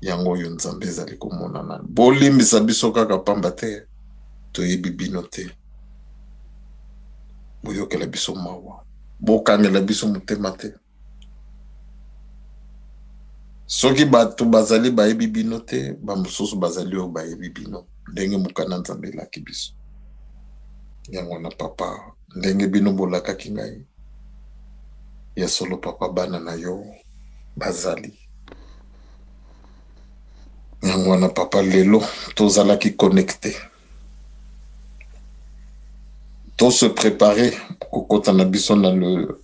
yango oyo nzambe ezali komonana bolimbisa biso kaka pamba te toyebi bino te boyokela biso mawa bokangela biso motema te soki bato bazali bayebi bino te bamosusu bazali oyo bayebi bino ndenge mokana nzambe elaki biso yango na papa ndenge bino bolakaki ngai ya solo papa bana na yo bazali yango na papa lelo tozalaki connecté to se préparer kokota na biso na le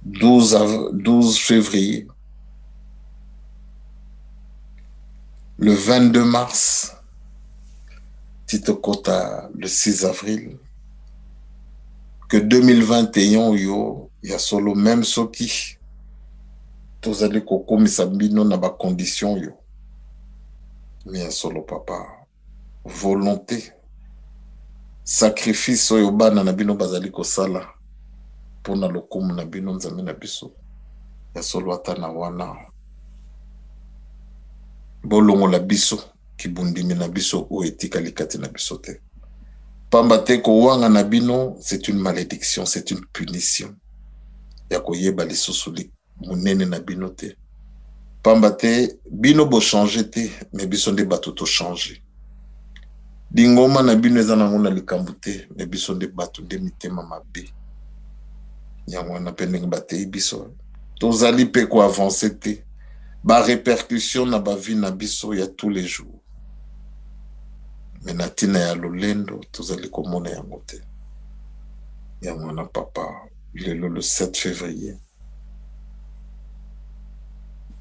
12 février le 22 mars Tito Kota le 6 avril que 2021 yo ya solo même soki tozali kokomisa bino na ba condition yo mais ya solo papa volonté sacrifice oyo bana na bino bazali kosala pona lokumu na bino nzambe na biso ya solo ata na wana bolongola biso kibundimi na biso o etikali kati na biso te pamba te kowanga na bino c'est une malédiction, c'est une punition ya koyeba lisusu monene na bino te pamba te bino bo changer te mais biso nde bato to changer dingoma na bino eza nango na likambo te mais biso nde bato nde mitema mabe yango wana mpe ndenge batei biso tozali mpe koavance te ba répercussion na bavi na biso ya tous les jours mais na ntina ya lolendo tozali komona yango te yango wana papa lelo le 7 février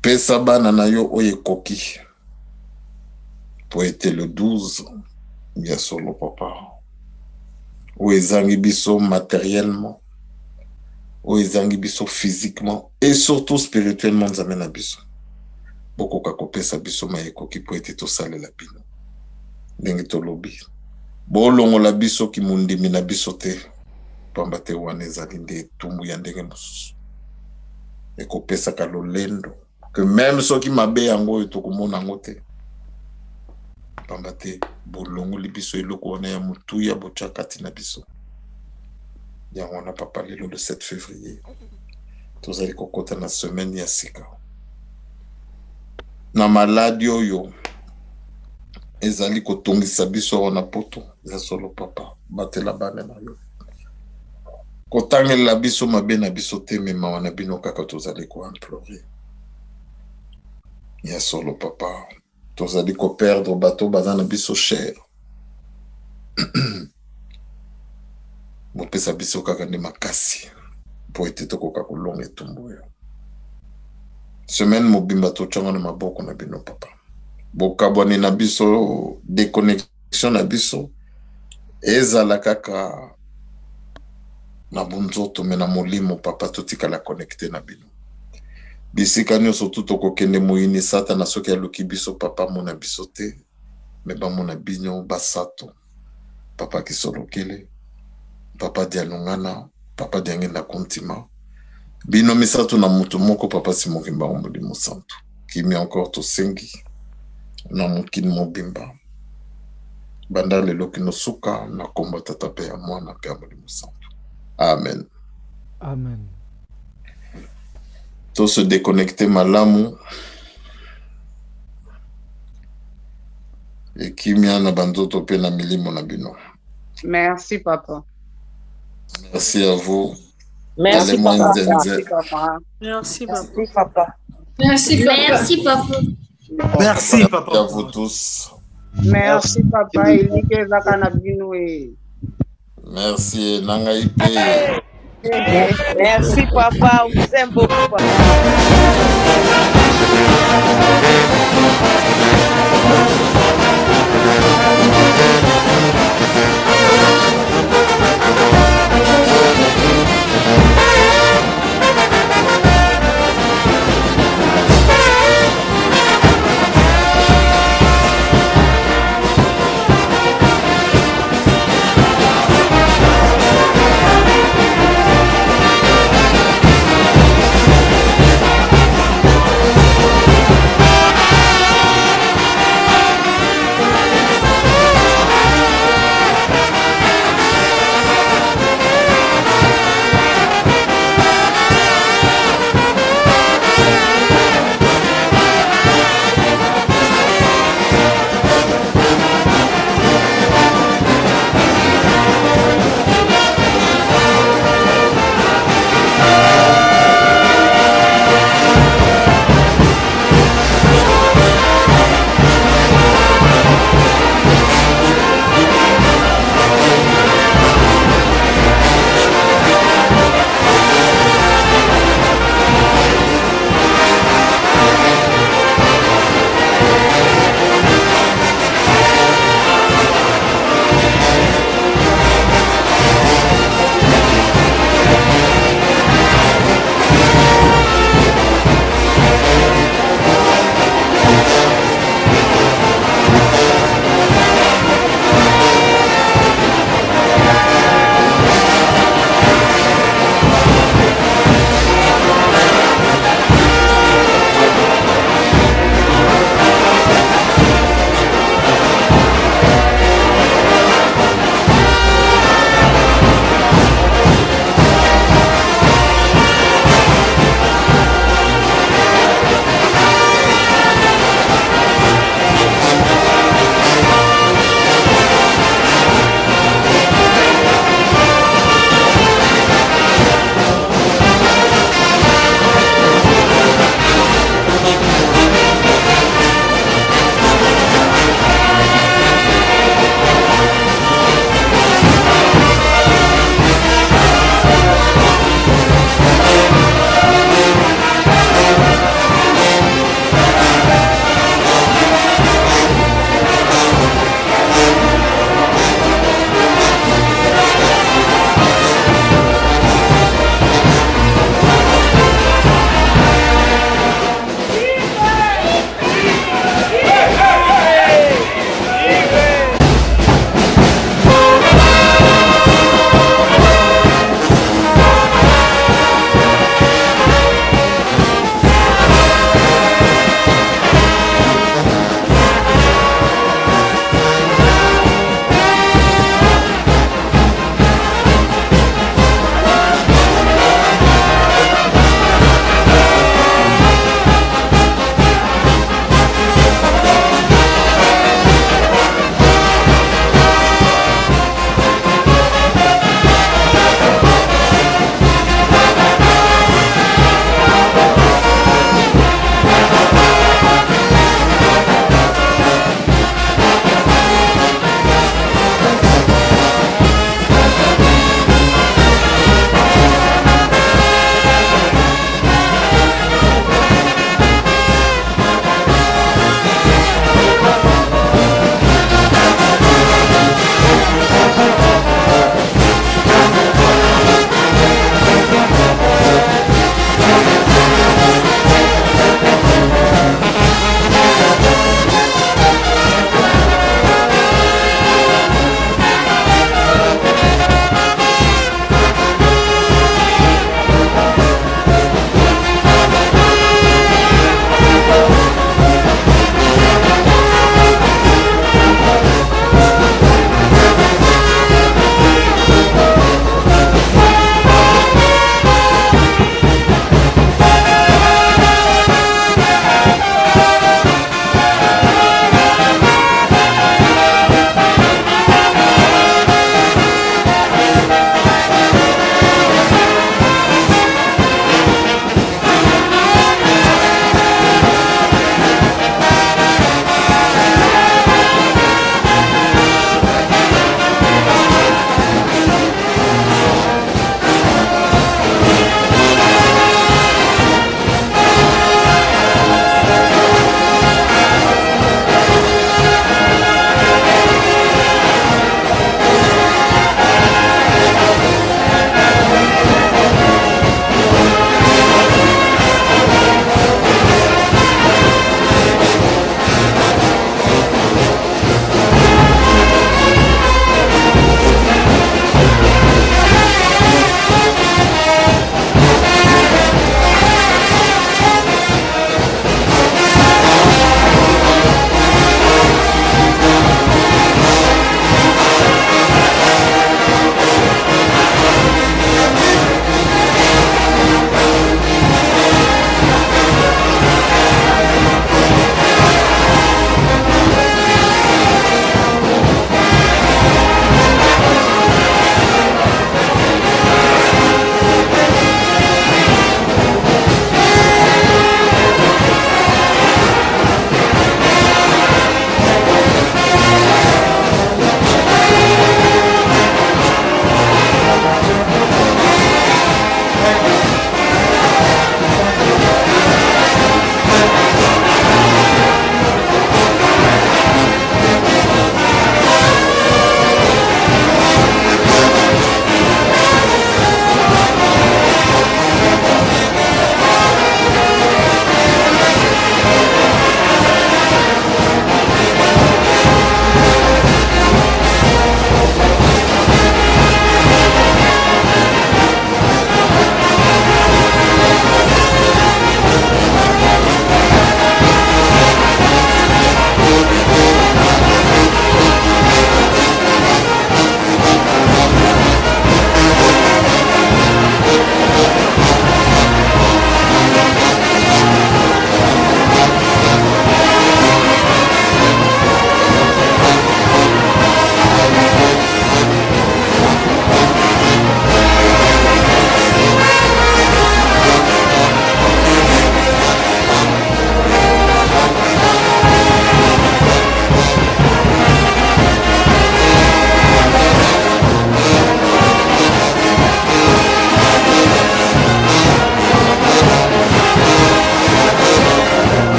pesa bana na yo oyo ekoki po ete le 12 ya solo papa oyo ezangi biso matériellement oyo ezangi biso physiquement et surtout spirituellement nzambe na biso bokoka kopesa biso mayekoki po ete tosalela bino ndenge tolobi bolongola biso kimundimi na biso te pamba te wana ezali nde etumbu ya ndenge mosusu ekopesaka lolendo que même soki mabe yango oyo tokomona yango te pamba te bolongoli biso eloko wana ya motuya botya kati na biso yango wana papa lelo le 7 février tozali kokota na semaine ya sika na maladi oyo ezali kotongisa biso wana poto ya solo papa batela bana na yo kotangela biso mabe na biso te mema wana bino kaka tozali koimplore ya solo papa tozali koperdre bato baza na biso cher bopesa biso kaka nde makasi po ete tokoka kolonga etumbu oyo semaine mobimba totyanga na maboko na bino papa bokabwani na biso déconnexion na biso ezala kaka na bunzoto me na molimo papa totikala connecté na bino bisika nyonso tu tokokende moyini satana soki aluki biso papa mona biso te me bamona bino basato papa kisolokele papa dialungana papa diangenda kontima bino misato na mutu moko papa simokimba molimo santo kimi encore tosengi na mokili mobimba banda lelo kino suka na kombo tata pe ya mwana pe ya molimo santo amen amen to se déconnecter malamu ekimia na bandoto pe na milimo na bino. Merci papa. Merci à vous. Merci papa. Merci papa. Merci papa. Merci papa. Merci papa. Merci papa. À vous tous. Merci papa. Elike zakana bino e. Merci Nangaïpe. Merci papa. On vous aime beaucoup papa.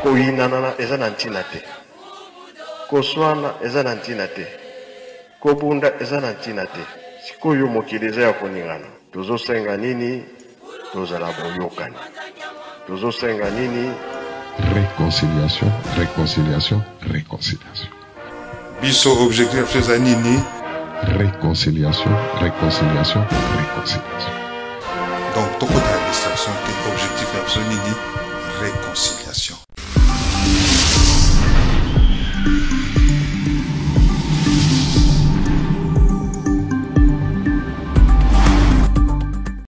koyinana eza na ntina te, koswana eza na ntina te, kobunda eza na ntina te. Sikoyo mokili eza ya koningana, tozosenga nini? Tozala boyokani. Tozosenga nini? Réconciliation, réconciliation, réconciliation. Biso objectif eza nini? Réconciliation, réconciliation, réconciliation. Donc toko ta distraction te objectif absolu nini? Réconciliation.